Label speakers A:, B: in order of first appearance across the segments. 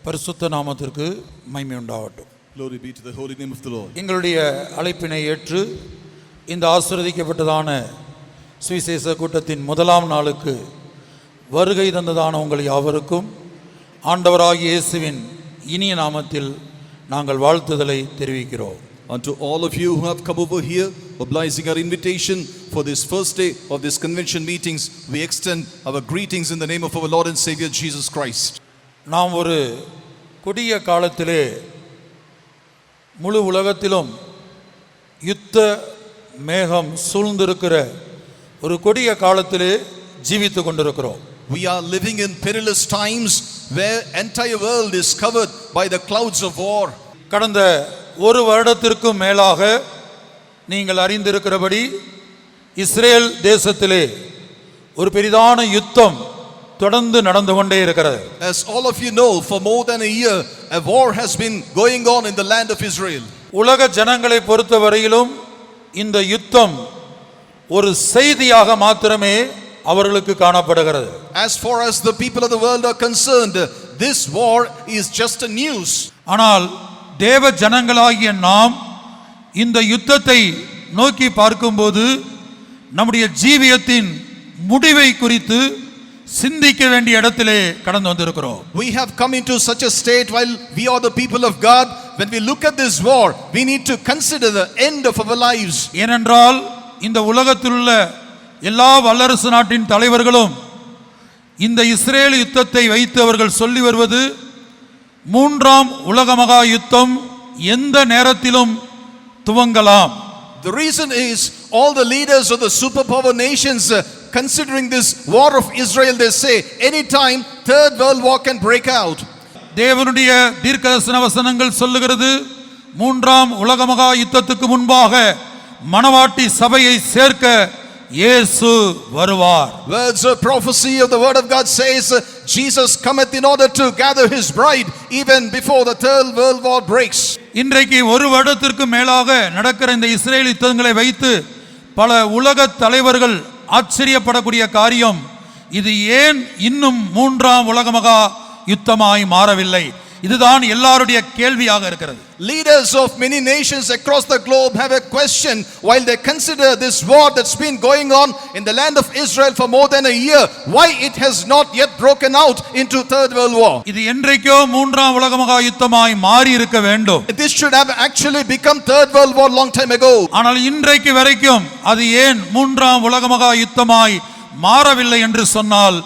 A: பரிசுத்த நாமத்திற்கு மகிமை உண்டாகட்டும்.
B: Glory be to the holy name of the Lord.
A: எங்களுடைய அழைப்பினை ஏற்று இந்த ஆசீர்வதிக்கப்பட்டதான சுவிசேஷ கூட்டத்தின் முதலாம் நாளுக்கு வருகை தந்ததான உங்கள் யாவருக்கும் ஆண்டவராகிய இயேசுவின் இனிய நாமத்தில் நாங்கள் வாழ்த்துதலை தெரிவிக்கிறோம்.
B: Unto all of you who have come over here, obliging our invitation for this first day of this convention meetings, we extend our greetings in the name of our Lord and Savior Jesus Christ.
A: நாம் ஒரு கொடிய காலத்திலே முழு உலகத்திலும் யுத்த மேகம் சூழ்ந்திருக்கிற ஒரு கொடிய காலத்திலே ஜீவித்து கொண்டிருக்கிறோம்.
B: We are living in perilous times where entire world is covered by the clouds of war.
A: கடந்த ஒரு வருடத்திற்கும் மேலாக நீங்கள் அறிந்திருக்கிறபடி இஸ்ரேல் தேசத்திலே ஒரு பெரிதான யுத்தம் தொடர்ந்து நடந்து கொண்டே இருக்கிறது.
B: As all of you know, for more than a year a war has been going on in the land of Israel.
A: உலக ஜனங்களை பொறுத்தவரையிலும் இந்த யுத்தம் ஒரு செய்தியாக மாத்திரமே அவர்களுக்கு காணப்படுகிறது.
B: As far as the people of the world are concerned, this war is just a news.
A: ஆனால் தேவ ஜனங்களாகிய நாம் இந்த யுத்தத்தை நோக்கி பார்க்கும்போது நம்முடைய ஜீவியத்தின் முடிவை குறித்து சிந்திக்க வேண்டிய இடத்திலே கடந்து வந்திருக்கிறோம்.
B: We have come into such a state while we are the people of God. When we look at this war, we need to consider the end of our lives.
A: ஏனென்றால் இந்த உலகத்தில் உள்ள எல்லா வல்லரசு நாட்டின் தலைவர்களும் இந்த இஸ்ரேல் யுத்தத்தை வைத்து அவர்கள் சொல்லி வருவது மூன்றாம் உலக மகா யுத்தம் எந்த நேரத்திலும் துவங்கலாம்.
B: The reason is all the leaders of the superpower nations considering this war of Israel, they say anytime third world war can break out.
A: தேவனுடைய தீர்க்கதரிசன வசனங்கள் சொல்லுகிறது மூன்றாம் உலக மகா யுத்தத்துக்கு முன்பாக மணவாட்டி சபையை சேர்க்க இயேசு வருவார்.
B: Words of prophecy of the word of God says Jesus cometh in order to gather his bride even before the third world war breaks.
A: இன்றைக்கு ஒரு வருடத்திற்கு மேலாக நடக்கிற இந்த இஸ்ரேல் யுத்தங்களை வைத்து பல உலக தலைவர்கள் ஆச்சரியப்படக்கூடிய காரியம், இது ஏன் இன்னும் மூன்றாம் உலக மகா யுத்தமாய் மாறவில்லை? இதுதான் எல்லாருடைய கேள்வியாக இருக்கிறது.
B: Leaders of many nations across the globe have a question while they consider this war that's been going on in the land of Israel for more than a year, why it has not yet broken out into third world war.
A: இது என்றைக்கோ மூன்றாம் உலக மகா யுத்தமாய் மாறி இருக்க வேண்டும்.
B: This should have actually become third world war long time ago.
A: ஆனால் இன்றைக்கு வரைக்கும் அது ஏன் மூன்றாம் உலக மகா யுத்தமாய் மாறவில்லை என்று சொன்னால்,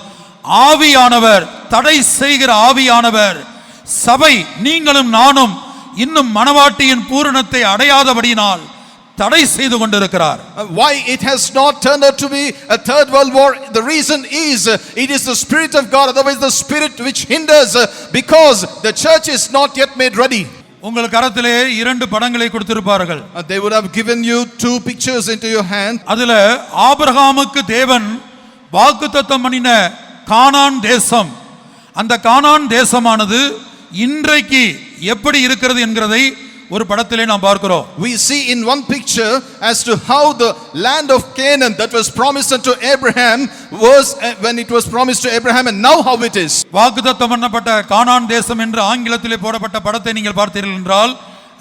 A: ஆவியானவர், தடை செய்கிற ஆவியானவர், சபை நீங்களும் நானும் இன்னும் மணவாட்டியின் பூரணத்தை அடையாதபடியினால் தடை செய்து கொண்டிருக்கிறார்.
B: Why it has not turned out to be a third world war? The reason is it is the spirit of God, otherwise the spirit which hinders, because the church is not yet made ready.
A: உங்கள் கரத்திலே இரண்டு படங்களை கொடுத்திருப்பார்கள்.
B: They would have given you two pictures into your hand.
A: அதுல ஆபிரகாமுக்கு தேவன் வாக்குத்தத்தம் பண்ணின கானான் தேசம், அந்த கானான் தேசமானது இன்றைக்கு எப்படி இருக்கிறது என்கிறதை ஒரு படத்திலே நாம் பார்க்கிறோம்.
B: We see in one picture as to how the land of Canaan that was promised unto Abraham was when it was promised to Abraham, and now how it is.
A: வாக்குத்தத்தம் பண்ணப்பட்ட கானான் தேசம் என்று ஆங்கிலத்திலே போடப்பட்ட படத்தை நீங்கள் பார்த்தீர்கள் என்றால்,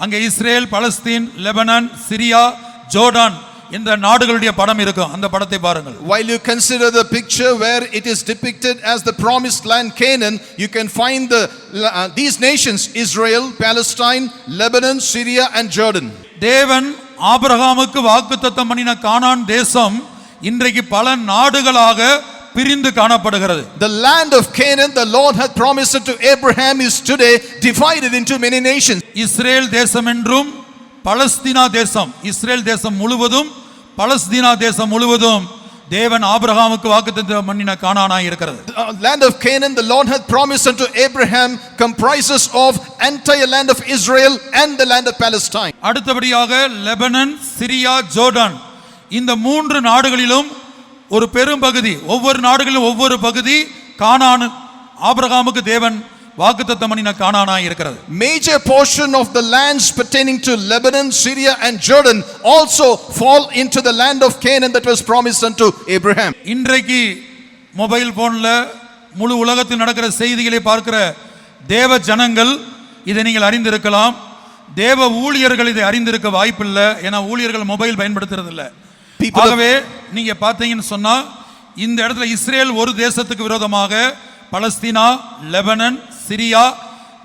A: அங்கே Israel, Palestine, Lebanon, Syria, Jordan இந்த நாடுகளுடைய படம் இருக்கும். அந்த படத்தை பாருங்கள்.
B: While you consider the picture where it is depicted as the promised land Canaan, you can find these nations Israel, Palestine, Lebanon, Syria and Jordan.
A: தேவன் ஆபிரகாமுக்கு வாக்குத்தத்தம் பண்ணின கானான் தேசம் இன்றைக்கு பல நாடுகளாக பிரிந்து காணப்படுகிறது.
B: The land of Canaan the Lord had promised to Abraham is today divided into many nations.
A: Israel தேசம் என்றும் பலஸ்தீனா தேசம், இஸ்ரேல் தேசம் முழுவதும் பலஸ்தீனா தேசம் முழுவதும் தேவன் ஆபிரகாமுக்கு வாக்குத்தத்தம் பண்ணின கானானாய் இருக்கிறது.
B: The land of Canaan the Lord had promised unto Abraham comprises of entire land of Israel and the land of Palestine.
A: அடுத்தபடியாக லெபனான், சிரியா, ஜோர்டான் இந்த மூன்று நாடுகளிலும் ஒரு பெரும் பகுதி, ஒவ்வொரு நாடுகளிலும் ஒவ்வொரு பகுதி கானான் ஆபிரகாமுக்கு தேவன் வாக்குத்தத்தம் பண்ணின கானானாய் இருக்கிறது.
B: Major portion of the lands pertaining to Lebanon, Syria and Jordan also fall into the land of Canaan that was promised unto Abraham.
A: இன்றைக்கு மொபைல் போன்ல முழு உலகத்தில் நடக்கிற செய்திகளை பார்க்கிற தேவ ஜனங்கள் இதை நீங்கள் அறிந்திருக்கலாம். தேவ ஊழியர்கள் இதை அறிந்திருக்க வாய்ப்பில்லை. ஏன்னா ஊழியர்கள் மொபைல் பயன்படுத்துறது இல்லை. ஆகவே நீங்க பார்த்தீங்கன்னு சொன்னா இந்த இடத்துல இஸ்ரேல் ஒரு தேசத்துக்கு விரோதமாக பலஸ்தீனா, லெபனன், சிரியா,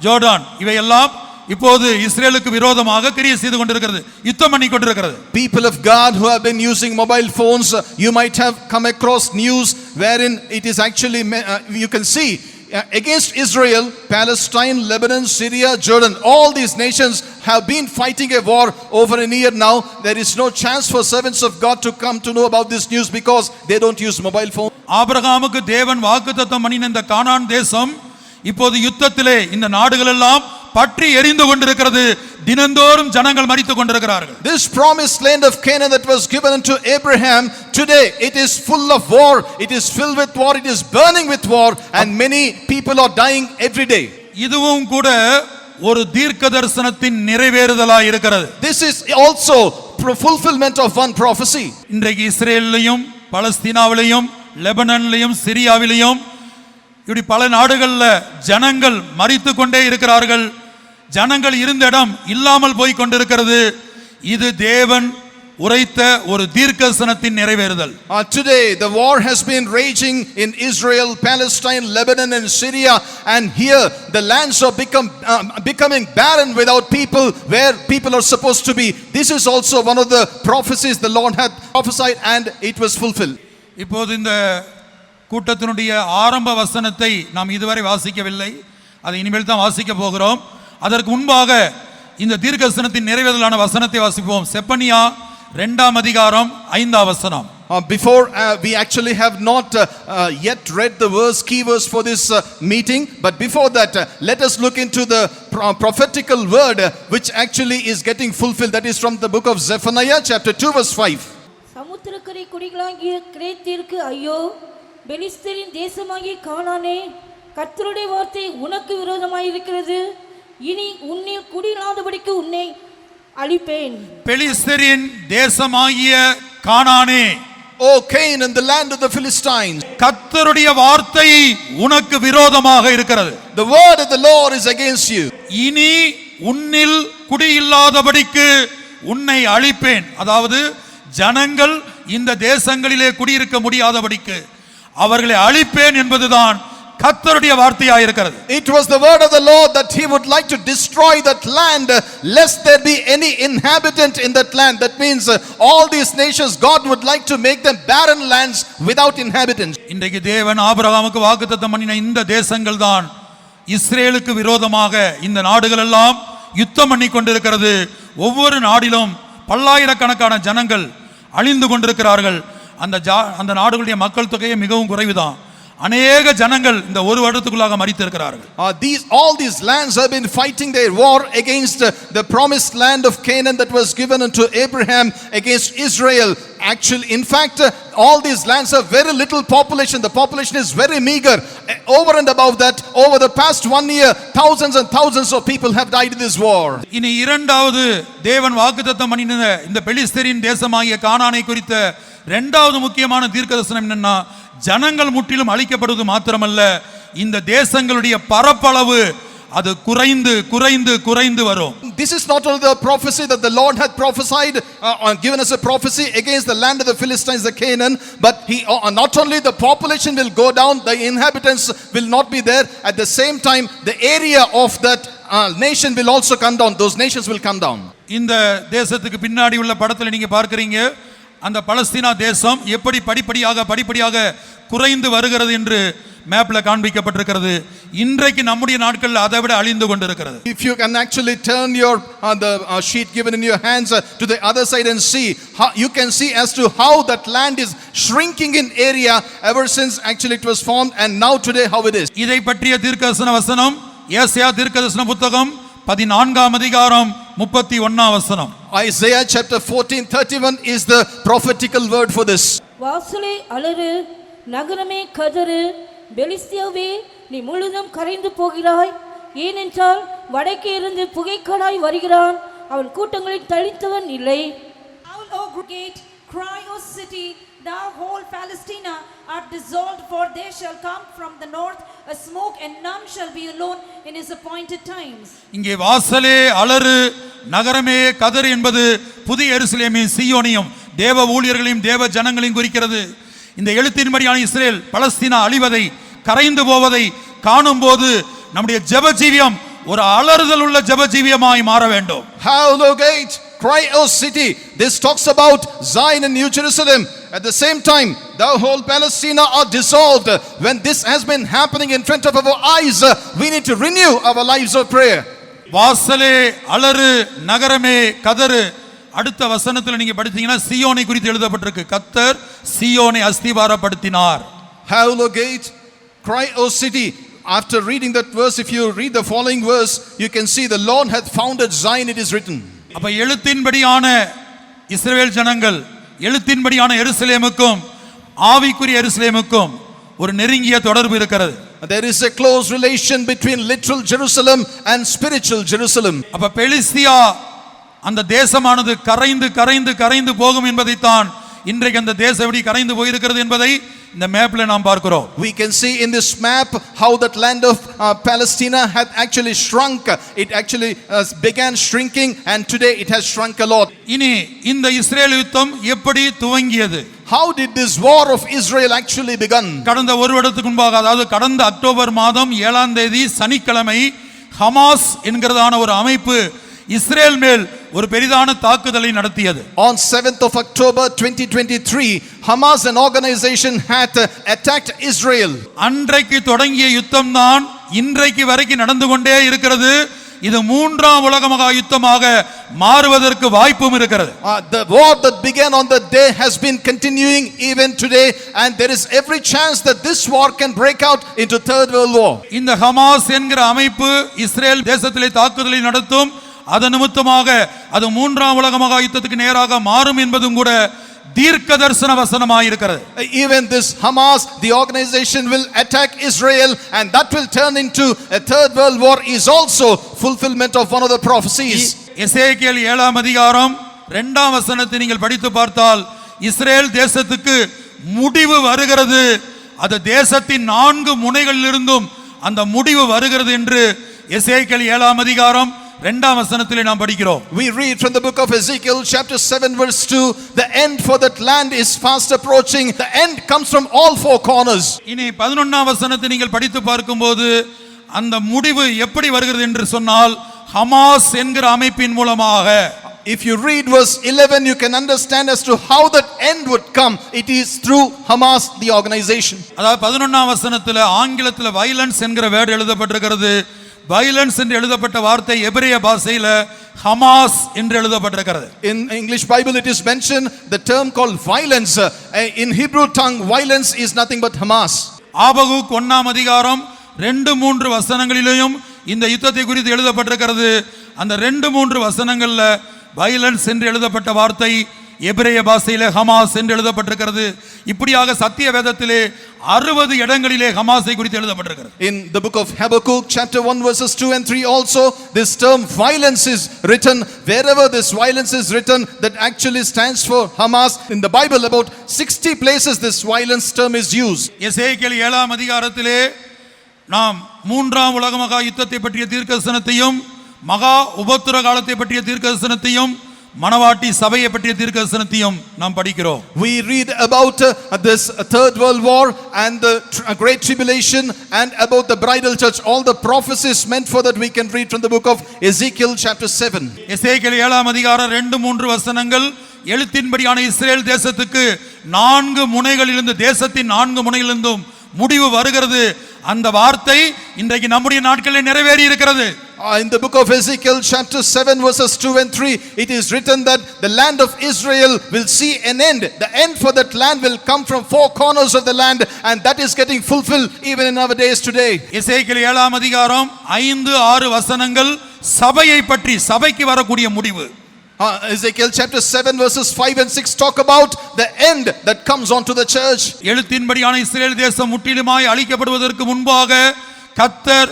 A: ஜோர்டான் இவையெல்லாம் இப்போது இஸ்ரேலுக்கு விரோதமாக கிரியை செய்து கொண்டிருக்கிறது, யுத்தம் பண்ணி கொண்டிருக்கிறது.
B: People of God who have been using mobile phones, you might have come across news wherein it is actually you can see against Israel, Palestine, Lebanon, Syria, Jordan, all these nations have been fighting a war over a year now. There is no chance for servants of God to come to know about this news because they don't use mobile phone.
A: ஆபிரகாமுக்கு தேவன் வாக்குத்தத்தம் பண்ணின இந்த கானான் தேசம் இப்போது யுத்தத்திலே இந்த நாடுகள் எல்லாம் பற்றி எரிந்து கொண்டிருக்கிறது. தினந்தோறும் ஜனங்கள் மரித்துக் கொண்டிருக்கிறார்கள்.
B: This promised land of Canaan that was given unto Abraham, today it is full of war, it is filled with war, it is burning with war, and many people are dying every day.
A: இதுவும் கூட ஒரு தீர்க்க தரிசனத்தின் நிறைவேறுதலாய் இருக்கிறது.
B: This is also fulfillment of one prophecy.
A: இன்றைக்கு இஸ்ரேலிலும் பலஸ்தீனாவிலும் லெபனானிலும் சிரியாவிலும் இப்படி பல நாடுகளில் ஜனங்கள் மரித்துக் கொண்டே இருக்கிறார்கள். ஜனங்கள் இருந்த இடம் இல்லாமல் போய் கொண்டிருக்கிறது. இது தேவன் உரைத்த ஒரு தீர்க்கதரிசனத்தின் நிறைவேறுதல்.
B: Today the war has been raging in Israel, Palestine, Lebanon and Syria, and here the lands are becoming barren without people where people are supposed to be. This is also one of the prophecies the Lord had prophesied and it was fulfilled.
A: இப்போது இந்த கூட்டத்தினுடைய ஆரம்ப வசனத்தை நாம் இதுவரை வாசிக்கவில்லை, அதை இனிமேல் தான் வாசிக்க போகிறோம். அதற்கு முன்பாக இந்த தீர்க்கதரிசனத்தின் நிறைவேறலான வசனத்தை வாசிப்போம். செப்பனியா 2ஆம் அதிகாரம் 5ஆம் வசனம்.
B: Before we actually have not yet read the key verse for this meeting, but before that let us look into the prophetical word which actually is getting fulfilled. That is from the book of Zephaniah chapter 2 verse 5.
C: சமுத்திரக்கரை குடிகளாகிய கிரேத்திற்கு ஐயோ, பெலிஸ்தரின் தேசமாகிய கானானே, கர்த்தருடைய வார்த்தை உனக்கு விரோதமாய் இருக்கிறது. இனி உன்னில் குடியில்லாதபடிக்கு உன்னை அழிப்பேன்.
A: பெலிஸ்தரின் தேசமாகிய கானானே,
B: O Canaan, the land of the Philistines,
A: கர்த்தருடைய வார்த்தை உனக்கு விரோதமாக இருக்கிறது.
B: The word of the Lord is against you.
A: இனி உன்னில் குடியில்லாதபடிக்கு உன்னை அழிப்பேன். அதாவது ஜனங்கள் இந்த தேசங்களிலே குடியிருக்க முடியாதபடிக்கு அவர்களை அழிப்பேன் என்பதுதான் கர்த்தருடைய வார்த்தையாக இருக்கிறது.
B: It was the word of the Lord that he would like to destroy that land lest there be any inhabitant in that land. That means all these nations God would like to make them barren lands without inhabitants.
A: இன்றைக்கு தேவன் ஆபிரகாமுக்கு வாக்குத்தத்தம் பண்ணின இந்த தேசங்கள் தான் இஸ்ரேலுக்கு விரோதமாக இந்த நாடுகள் எல்லாம் யுத்தம் பண்ணி கொண்டிருக்கிறது. ஒவ்வொரு நாடிலும் பல்லாயிரக்கணக்கான ஜனங்கள் அழிந்து கொண்டிருக்கிறார்கள். அந்த நாடுகளுடைய மக்கள் தொகையே மிகவும் குறைவுதான். அநேக ஜனங்கள் இந்த ஒரு வருடத்துக்குள்ளாக மரித்திருக்கிறார்கள்.
B: All these lands have been fighting their war against the promised land of Canaan that was given unto Abraham, against Israel. Actually, in fact, all these lands have very little population. The population is very meager. Over and above that, over the past 1 year, thousands and thousands of people have died in this war.
A: இனி இரண்டாவது தேவன் வாக்குத்தத்தம் பண்ணின இந்த பெலிஸ்தரின் தேசமாகிய கானானை குறித்த இரண்டாவது முக்கியமான தீர்க்கதரிசனம் என்னன்னா, ஜனங்கள் முற்றிலும் அழிக்கப்படுவது மாத்திரமல்ல, இந்த தேசங்களுடைய பரப்பளவு அது குறைந்து குறைந்து குறைந்து வரும்.
B: This is not only the prophecy that the Lord had prophesied given us a prophecy against the land of the Philistines, the Canaan, but he not only the population will go down, the inhabitants will not be there. At the same time, the area of that nation will also come down. Those nations will come down.
A: இந்த தேசத்துக்கு பின்னாடி உள்ள படத்துல நீங்க பார்க்கிறீங்க, அந்த பலஸ்தீனா தேசம் எப்படி படிப்படியாக குறைந்து வருகிறது என்று மேப்ல காண்பிக்கப்பட்டிருக்கிறது. இன்றைக்கு நம்முடைய நாட்களில் அதை விட அழிந்து கொண்டிருக்கிறது.
B: If you can actually turn your the sheet given in your hands to the other side and see how you can see as to how that land is shrinking in area ever since actually it was formed and now today how it is.
A: இதை பற்றிய தீர்க்கதரிசன வசனம் ஏசாயா தீர்க்கதரிசன புத்தகம் 14ஆம் அதிகாரம் 31ஆம் வசனம்.
B: Isaiah chapter 14:31 is the prophetical word for this.
C: வாசலே அலறு, நகரமே கதறு, பெலிஸ்தியாவே நீ முழுதும் கரைந்து போகிறாய். ஏனென்றால் வடக்கே இருந்து புகைக்காடாய் வருகிறான், அவன் கூட்டங்களில் தளித்தவன் இல்லை.
D: Howl, O gate, cry, O city, thou whole Palestina art dissolved, for they shall come from the north a smoke, and none shall be alone in his appointed times.
A: இங்கே வாசலே அலறு நகரமே கதறு என்பது புதிய எருசலேமையும் சீயோனையும் தேவ ஊழியர்களையும் தேவ ஜனங்களையும் குறிக்கிறது. இந்த எழுத்தின்படியான இஸ்ரேல் பலஸ்தீனா அழிவதை கரைந்து போவதை காணும்போது நம்முடைய ஜெபஜீவியம் ஒரு அலறுதல் உள்ள ஜெபஜீவியமாய் மாற வேண்டும்.
B: Howl, O gate, cry, O city. This talks about Zion and New Jerusalem. At the same time, the whole Palestina are dissolved. When this has been happening in front of our eyes, we need to renew our lives of prayer.
A: வாசலே அலறு நகரமே கதறு. அடுத்த வசனத்தில் நீங்க படித்தீங்கன்னா சீயோனை குறித்து எழுதப்பட்டிருக்கு. கர்த்தர் சீயோனை அஸ்திபாரப்படுத்தினார்.
B: Howl, O gate, cry, O city. After reading that verse, if you read the following verse, you can see the Lord hath founded Zion, it is written.
A: அப்ப எழுத்தின்படியான இஸ்ரவேல் ஜனங்கள், எழுத்தின்படியான எருசலேமுக்கும் ஆவிக்குரிய எருசலேமுக்கும் ஒரு நெருங்கிய தொடர்பு இருக்கிறது.
B: There is a close relation between literal Jerusalem and spiritual Jerusalem.
A: அப்ப பெலிஸ்தியா அந்த தேசமானது கரைந்து கரைந்து கரைந்து போகும் என்பதைத்தான் இன்றைக்கு அந்த தேசம் எப்படி கரைந்து போயிருக்கிறது என்பதை இந்த மேப்ல நாம் பார்க்கிறோம்.
B: We can see in this map how that land of Palestina had actually shrunk. It actually began shrinking, and today it has shrunk a lot.
A: இனி இந்த இஸ்ரேல் யுத்தம் எப்படி துவங்கியது?
B: How did this war of Israel actually begun?
A: கடந்த ஒரு வருடத்துக்கு முன்பாக, அதாவது கடந்த அக்டோபர் மாதம் 7ஆம் தேதி சனிக்கிழமை ஹமாஸ் என்கிறதான ஒரு அமைப்பு இஸ்ரேல் மேல் ஒரு பெரிதான தாக்குதலை நடத்தியது.
B: On 7th of October 2023, Hamas, an organization, had attacked Israel.
A: அன்றைக்கு தொடங்கிய யுத்தம் தான் இன்றைக்கு வரைக்கும் நடந்து கொண்டே இருக்கிறது. இது மூன்றாம் உலக மகா யுத்தமாக மாறுவதற்கு வாய்ப்பும் இருக்கிறது.
B: The war that began on that day has been continuing even today, and there is every chance that this war can break out into third world war.
A: இந்த ஹமாஸ் என்கிற அமைப்பு இஸ்ரேல் தேசத்திலே தாக்குதலை நடத்தும். அது நிமித்தமாக அது மூன்றாம் உலக மகா யுத்தத்துக்கு நேராக மாறும் என்பதும் கூட தீர்க்க தரிசன வசனமாய் இருக்கிறது.
B: Even this Hamas, the organization, will attack Israel, and that will turn into a third world war, is also fulfillment of one of the prophecies.
A: எசேக்கியேல் 7ஆம் அதிகாரம் 2ஆம் வசனத்தை நீங்கள் படித்து பார்த்தால் இஸ்ரேல் தேசத்துக்கு முடிவு வருகிறது, அது தேசத்தின் 4 முனைகளிலிருந்தும் அந்த முடிவு வருகிறது என்று எசேக்கியேல் 7ஆம் அதிகாரம் 2ஆம் வசனத்திலே நாம் படிக்கிறோம்.
B: We read from the book of Ezekiel chapter 7 verse 2, the end for that land is fast approaching. The end comes from all four corners.
A: இனி 11ஆம் வசனத்தை நீங்கள் படித்து பார்க்கும்போது அந்த முடிவு எப்படி வருகிறது என்று சொன்னால் ஹமாஸ் என்கிற அமைப்பின் மூலமாக.
B: If you read verse 11, you can understand as to how that end would come. It is through Hamas, the organization.
A: அதாவது 11ஆம் வசனத்தில் ஆங்கிலத்தில் வயலன்ஸ் என்கிற வேர்டு எழுதப்பட்டிருக்கிறது. வயலன்ஸ் என்று எழுதப்பட்ட வார்த்தை எபிரேய பாஷையில் ஹமாஸ் என்று எழுதப்பட்டிருக்கிறது.
B: In English Bible it is mentioned the term called violence. In Hebrew tongue, violence is nothing but Hamas.
A: Habakkuk 1ஆம் அதிகாரம் 2-3 வசனங்களிலும் இந்த யுத்தத்தை குறித்து எழுதப்பட்டிருக்கிறது. அந்த 2-3 வசனங்கள்ல வயலன்ஸ் என்று எழுதப்பட்ட வார்த்தை எபிரேய பாஷையிலே ஹமாஸ் என்று எழுதப்பட்டிருக்கிறது. இப்படியாக சத்திய வேதத்திலே 60 இடங்களிலே ஹமாஸை குறித்து எழுதப்பட்டிருக்கிறது.
B: In the book of Habakkuk chapter 1 verses 2 and 3 also this term violence is written. Wherever this violence is written, that actually stands for Hamas. In the Bible about 60 places this violence term is used.
A: எசேக்கியேல் 7ஆம் அதிகாரத்திலே நாம் மூன்றாம் உலக மகா யுத்தத்தை பற்றிய தீர்க்கதரிசனத்தையும் மகா உபத்திர காலத்தை பற்றிய தீர்க்கதரிசனத்தையும் மணவாட்டி சபையை பற்றிய தீர்க்கதரிசனத்தையும் நாம் படிக்கிறோம்.
B: We read about this third world war and the great tribulation and about the bridal church. All the prophecies meant for that we can read from the book of Ezekiel chapter 7.
A: எசேக்கியேல் 7ஆம் அதிகாரம் 2-3 வசனங்கள் எழுத்தின்படியான Israel தேசத்துக்கு 4 முனைகளிலிருந்து, தேசத்தின் 4 முனைகளிலிருந்தும் முடிவு வருகிறது. அந்த வார்த்தை இன்றைக்கு நம்முடைய நாட்களில் நிறைவேறி இருக்கிறது.
B: In the book of Ezekiel chapter 7 verses 2 and 3, it is written that the land of Israel will see an end. The end for that land will come from four corners of the land, and that is getting fulfilled even in our days today.
A: எசேக்கியேல் 7ஆம் அதிகாரம் 5-6 வசனங்கள் சபையை பற்றி, சபைக்கு வரக்கூடிய முடிவு.
B: Ezekiel chapter 7 verses 5 and 6 talk about the end that comes onto the church.
A: எழுத்தின்படியான Israel தேசம் முற்றிலுமாய் அழிக்கப்படுவதற்கு முன்பாக கர்த்தர்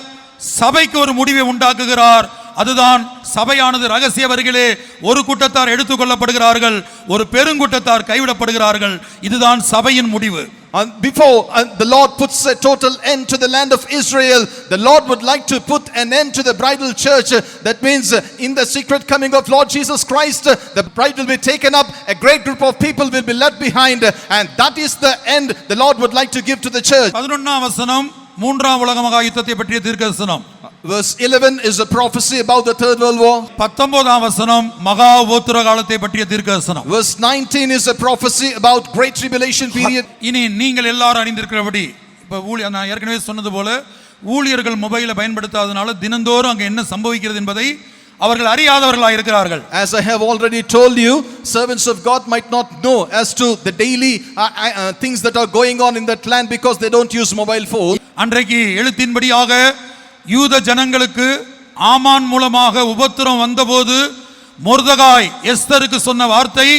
A: சபைக்கு ஒரு முடிவை உண்டாக்குகிறார். அதுதான் சபையானது ரகசிய வருகையிலே ஒரு கூட்டத்தார் எடுத்துக்கொள்ளப்படுகிறார்கள், ஒரு பெருங்கூட்டத்தார் கைவிடப்படுகிறார்கள். இதுதான் சபையின் முடிவு.
B: And before the Lord puts a total end to the land of Israel, the Lord would like to put an end to the bridal church. That means in the secret coming of Lord Jesus Christ, the bride will be taken up, a great group of people will be left behind, and that is the end the Lord would like to give to the church.
A: 11ஆம் வசனம் மூன்றாம் உலக மகா யுத்தத்தை பற்றிய தீர்க்கதரிசனம்.
B: Verse 11 is a prophecy about the third world war.
A: 19ஆம் வசனம் மகா உபத்திரவ காலத்தை பற்றிய தீர்க்கதரிசனம்.
B: Verse 19 is a prophecy about great tribulation period.
A: இனி நீங்கள் எல்லாரும் அறிந்திருக்கிறபடி, இப்ப நான் ஏற்கனவே சொன்னது போல ஊழியர்கள் மொபைலை பயன்படுத்தாதனால தினந்தோறும் அங்கே என்ன சம்பவிக்கிறது என்பதை அவர்கள் அறியாதவர்களாக இருக்கிறார்கள்.
B: As I have already told you, servants of God might not know as to the daily things that are going on in that land because they don't use mobile phone.
A: அன்றைக்கு எழுத்தின்படியாக யூத ஜனங்களுக்கு ஆமான் மூலமாக உபத்திரம் வந்தபோது மொர்தெகாய் எஸ்தருக்கு சொன்ன வார்த்தை,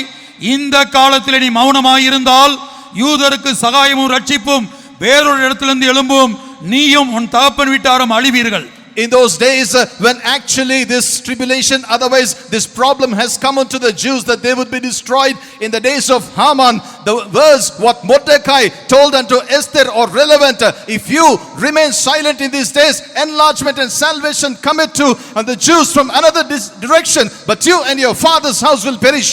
A: இந்த காலத்தில் நீ மௌனமாயிருந்தால் யூதருக்கு சகாயமும் ரட்சிப்பும் வேறொரு இடத்திலிருந்து எழும்பும், நீயும் உன் தகப்பன் வீட்டாரும் அழிவீர்கள்.
B: In those days when actually this tribulation, otherwise this problem has come unto the Jews that they would be destroyed in the days of Haman, the words what Mordecai told unto Esther are relevant. If you remain silent in these days, enlargement and salvation cometh to the Jews from another direction, but you and your father's house will perish.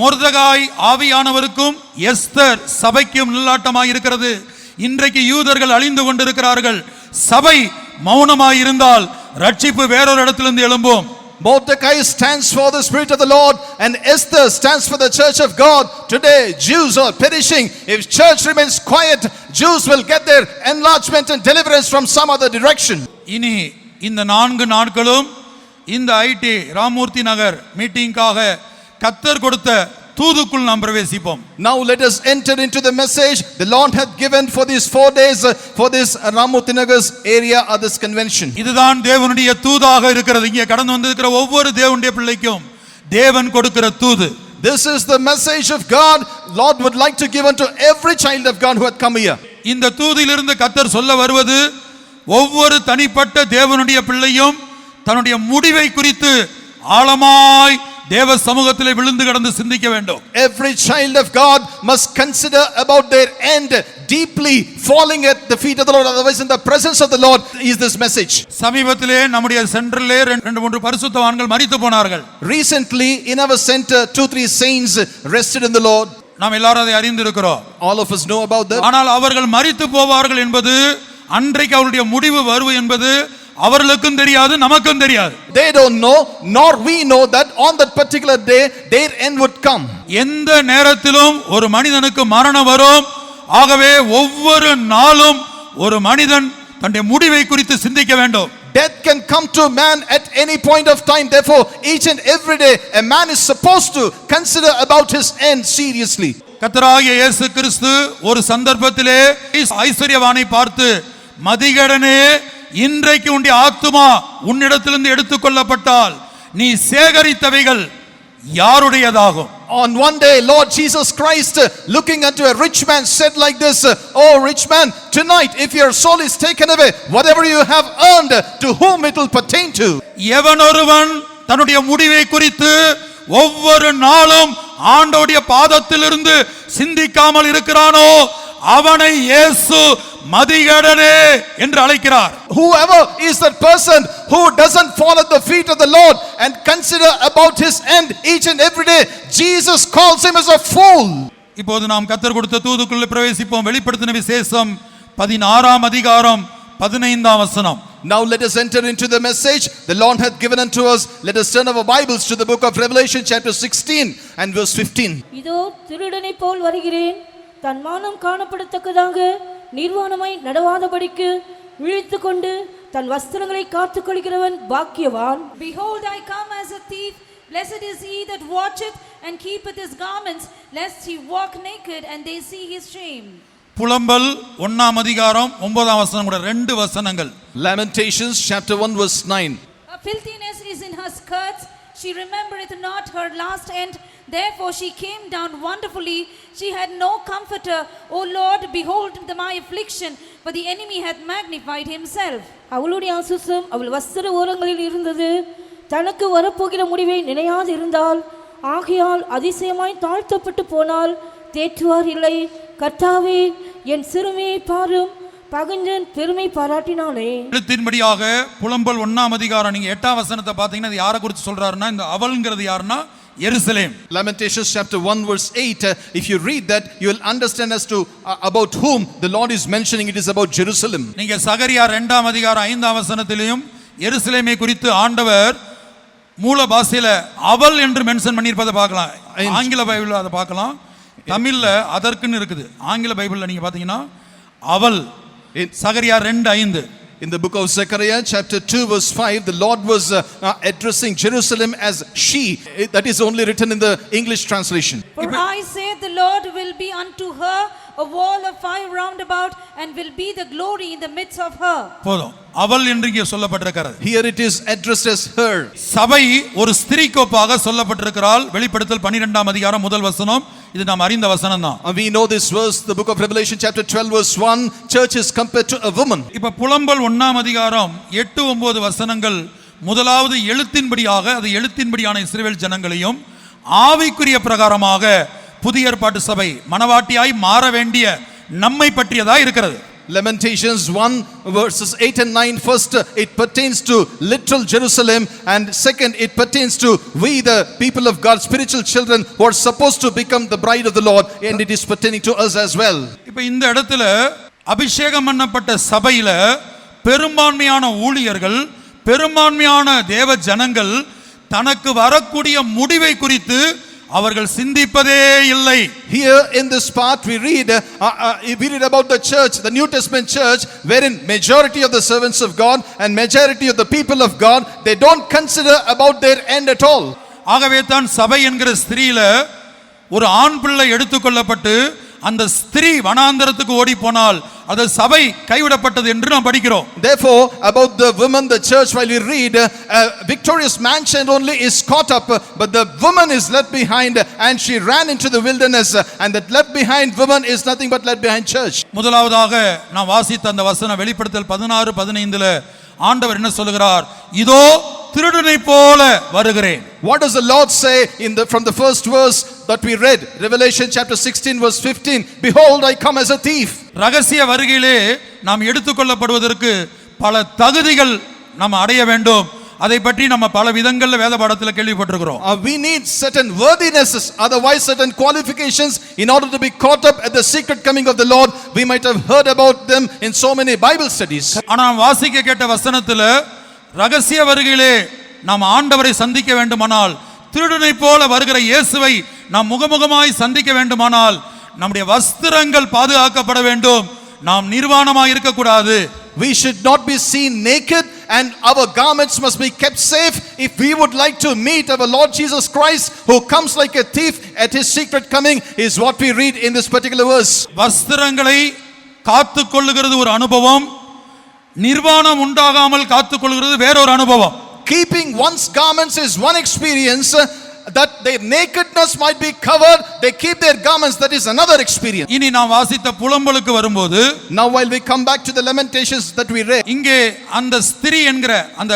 A: Mordecai ஆவியானவருக்கும் Esther சபைக்கும் நிழலாட்டமாய் இருக்கிறது. இன்றைக்கு யூதர்கள் அழிந்து கொண்டிருக்கிறார்கள். சபை மௌனமாயிருந்தால் ரட்சிப்பு வேறொரு இடத்திலிருந்து எழும்பும்.
B: Mordecai stands for the Spirit of the Lord and Esther stands for the church of God. Today Jews are perishing. If church remains quiet, Jews will get their enlargement and deliverance from some other direction.
A: இனி இந்த 4 நாட்களும் இந்த ID Ramurthy நகர் மீட்டிங்காக கர்த்தர் கொடுத்த தூதுக்குள் நாம் பிரவேசிப்போம்.
B: Now let us enter into the message the Lord hath given for these 4 days for this Ramurthy Nagar's area or this convention.
A: இதுதான் தேவனுடைய தூதாக இருக்கிறது. இங்கே கடந்து வந்திருக்கிற ஒவ்வொரு தேவனுடைய பிள்ளைக்கும் தேவன் கொடுக்கிற தூது.
B: This is the message of God. Lord would like to give unto every child of God who had come here.
A: இந்த தூதிலிருந்து கர்த்தர் சொல்ல வருவது, ஒவ்வொரு தனிப்பட்ட தேவனுடைய பிள்ளையும் தன்னுடைய முடிவை குறித்து ஆழமாய் தேவ சமூகத்திலே விழுந்து கிடந்து சிந்திக்க வேண்டும்.
B: Every child of God must consider about their end, deeply falling at the feet of the Lord, otherwise in the presence of the Lord is this message.
A: சமீபத்திலே நம்முடைய சென்டரிலே 2-3 பரிசுத்தவான்கள் மரித்து போனார்கள்.
B: Recently in our center 2-3 saints rested in the Lord.
A: நாம் எல்லாரும் அதை அறிந்திருக்கிறோம்.
B: All of us know about them.
A: ஆனால் அவர்கள் மரித்து போவார்கள் என்பது, அன்றைக்கு அவருடைய முடிவு வருவது என்பது அவர்களுக்கும் தெரியாது, நமக்கும் தெரியாது.
B: They don't know, nor we know that on that particular day their end would come.
A: எந்த நேரத்திலும் ஒரு மனிதனுக்கு மரணம் வரும். ஆகவே ஒவ்வொரு நாளும் ஒரு மனிதன் தன்னுடைய முடிவை குறித்து சிந்திக்க வேண்டும்.
B: Death can come to man at any point of time. Therefore, each and every day a man is supposed to consider about his end seriously.
A: கர்த்தராகிய இயேசு கிறிஸ்து ஒரு சந்தர்ப்பத்திலே ஐஸ்வர்யவானை பார்த்து, மதிகேடனே, இன்றைக்கு உன்னுடைய ஆத்துமா உன்னிடத்திலிருந்து எடுத்துக்கொள்ளப்பட்டால் நீ சேகரித்தவைகள் யாருடையதாகும்?
B: On one day, Lord Jesus Christ, looking unto a rich man, said like this, "Oh rich man, tonight if your soul is taken away, whatever you have earned, to whom it will pertain to?"
A: எவனொருவன் தன்னுடைய முடிவை குறித்து ஒவ்வொரு நாளும் ஆண்டவருடைய பாதத்திலிருந்து சிந்திக்காமல் இருக்கிறானோ அவனை இயேசு மதிகேடனே என்று அழைக்கிறார்.
B: Whoever is that person who doesn't fall at the feet of the Lord and consider about his end each and every day, Jesus calls him as a fool.
A: இப்போது நாம் கர்த்தர் கொடுத்த தூதுக்குள்ள பிரவேசிப்போம். வெளிப்படுத்தின விசேஷம் 16ஆம் அதிகாரம் 15ஆம் வசனம்.
B: Now let us enter into the message the Lord hath given unto us. Let us turn our Bibles to the book of Revelation chapter 16 and verse 15.
C: இதோ திருடனை போல் வருகிறேன், தன் மானம் காணப்படத்தக்கதாக நிர்வாணமாய் நடவாதபடிக்கு விழித்துக்கொண்டு தன் வஸ்திரங்களை காத்துக் கொள்கிறவன் பாக்கியவான்.
D: Behold, I come as a thief. Blessed is he that watcheth and keepeth his garments, lest he walk naked and they see his shame.
A: புலம்பல் 1ஆம் அதிகாரம் 9ஆம் வசனம் கூட 2 வசனங்கள்.
B: Lamentations chapter 1 verse 9.
D: A filthiness is in her skirts, she remembereth not her last end, therefore she came down wonderfully, she had no comforter. O Lord, behold my affliction, for the enemy hath magnified himself.
C: அவளுடைய அசுசம் அவள் வஸ்திர ஓரங்களில் இருந்தது, தனக்கு வரப்போகிற முடிவை நினையாது இருந்தால், ஆகையால் அதிசயமாய் தாழ்த்தப்பட்டு போனால் தேற்றுவார் இல்லை. கர்த்தாவே, என் சிறுமையை பாரும், பகஞ்சன் பெருமை பாராட்டினானே.
A: எழுத்தின்படியாக புலம்பல் 1ஆம் அதிகாரம் நீங்க 8ஆம் வசனத்தை பார்த்தீங்கன்னா அது யாரை குறித்து சொல்றாருன்னா, இந்த அவள்ங்கிறது யாருன்னா எருசலேம்.
B: Lamentations chapter 1 verse 8, if you read that, you will understand as to about whom the Lord is mentioning. It is about Jerusalem.
A: நீங்க சகரியா 2ஆம் அதிகாரம் 5ஆம் வசனத்திலையும் எருசலேமை குறித்து ஆண்டவர் மூல பாஷையில அவள் என்று மென்ஷன் பண்ணியிருப்பதை பார்க்கலாம். ஆங்கில பைபிள்ல அதை பார்க்கலாம். தமிழ்ல அதற்குன்னு இருக்குது. ஆங்கில பைபிள்ல நீங்க பாத்தீங்கன்னா அவள், சகரியா 2:5.
B: In the book of Zechariah chapter 2 verse 5, the Lord was addressing Jerusalem as she. That is only written in the English translation.
D: For I say, the Lord will be unto her a wall of fire round about, and will be the glory in the midst of her.
A: போதும், அவள் என்று இங்கே சொல்லப்பட்டிருக்கிறது.
B: Here it is addressed as her.
A: சபை ஒரு ஸ்திரீக்கோப்பாக சொல்லப்பட்டிருக்கிறாள். வெளிப்படுத்தல் 12ஆம் அதிகாரம் முதல் வசனம். இது நாம் அறிந்த வசனம் தான்.
B: We know this verse, the book of Revelation chapter 12 verse 1, church is compared to a woman.
A: இப்ப புலம்பல் 1ஆம் அதிகாரம் 8-9 வசனங்கள் முதலாவது எழுத்தின்படியாக, அது எழுத்தின்படியான இஸ்ரவேல் ஜனங்களையும் ஆவிக்குரிய பிரகாரமாக புதிய ஏற்பாட்டு சபை மனவாட்டியாய் மாற வேண்டிய நம்மை பற்றியதா இருக்கிறது.
B: Lamentations 1 verses 8 and 9, first it pertains to literal Jerusalem, and second it pertains to we the people of God, spiritual children who are supposed to become the bride of the Lord, and it is pertaining to us as well.
A: இப்ப இந்த இடத்துல அபிஷேகம் பண்ணப்பட்ட சபையில பெரும்பான்மையான ஊழியர்கள், பெரும்பான்மையான தேவ ஜனங்கள் தனக்கு வரக்கூடிய முடிவை குறித்து அவர்கள் சிந்திப்பதே இல்லை.
B: Here in this part we read about the church, the New Testament church, wherein majority of the servants of God and majority of the people of God, they don't consider about their end at all.
A: ஆகவே தான் சபை என்கிற ஸ்திரீல ஒரு ஆண் பிள்ளை எடுத்துக்கொள்ளப்பட்டு அந்த ஸ்திரீ வனாந்தரத்துக்கு ஓடி போனால் அது சபை கைவிடப்பட்டது என்று நாம் படிக்கிறோம்.
B: Therefore about the woman, the church, while we read a victorious mansion only is caught up, but the woman is left behind, and she ran into the wilderness, and that left behind woman is nothing but left behind church.
A: முதலாவதாக நான் வாசித்த அந்த வசனம் வெளிப்படுத்தல் 16:15ல ஆண்டவர் என்ன சொல்கிறார்? இதோ திருடனை போல வருகிறேன்.
B: What does the Lord say from the first verse that we read, Revelation chapter 16 verse 15, behold I come as a thief.
A: ரகசிய வருகையிலே நாம் எடுத்துக்கொள்ளப்படுவதற்கு பல தகுதிகள் நாம் அடைய வேண்டும். அதை பற்றி நம்ம பல விதங்கள்ல வேத பாடத்துல கேள்விப்பட்டிருக்கிறோம்.
B: We need certain worthinesses, otherwise certain qualifications in order to be caught up at the secret coming of the Lord. We might have heard about them in so many Bible studies.
A: ஆனா வாசிக்க கேட்ட வசனத்துல ரகசிய வருகையிலே நாம் ஆண்டவரை சந்திக்க வேண்டுமானால், திருடனை போல வருகிற இயேசுவை நாம் முகமுகமாய் சந்திக்க வேண்டுமானால் நம்முடைய வஸ்திரங்கள் பாதுகாக்கப்பட வேண்டும். நாம் நிர்வாணமாய் இருக்க கூடாது.
B: We should not be seen naked, and our garments must be kept safe if we would like to meet our Lord Jesus Christ, who comes like a thief at his secret coming, is what we read in this particular verse.
A: வஸ்திரங்களை காத்துக்கொள்ளுகிறது ஒரு அனுபவம், நிர்வாணம் உண்டாகாமல் காத்துக்கொள்கிறது வேறொரு அனுபவம்.
B: Keeping one's garments is one experience, that their nakedness might be covered, they keep their garments, that is another experience.
A: இனி நாம் வாசித்த புலம்பலுக்கு வரும்போது,
B: now while we come back to the Lamentations that we read,
A: இங்கே அந்த ஸ்திரீ என்கிற அந்த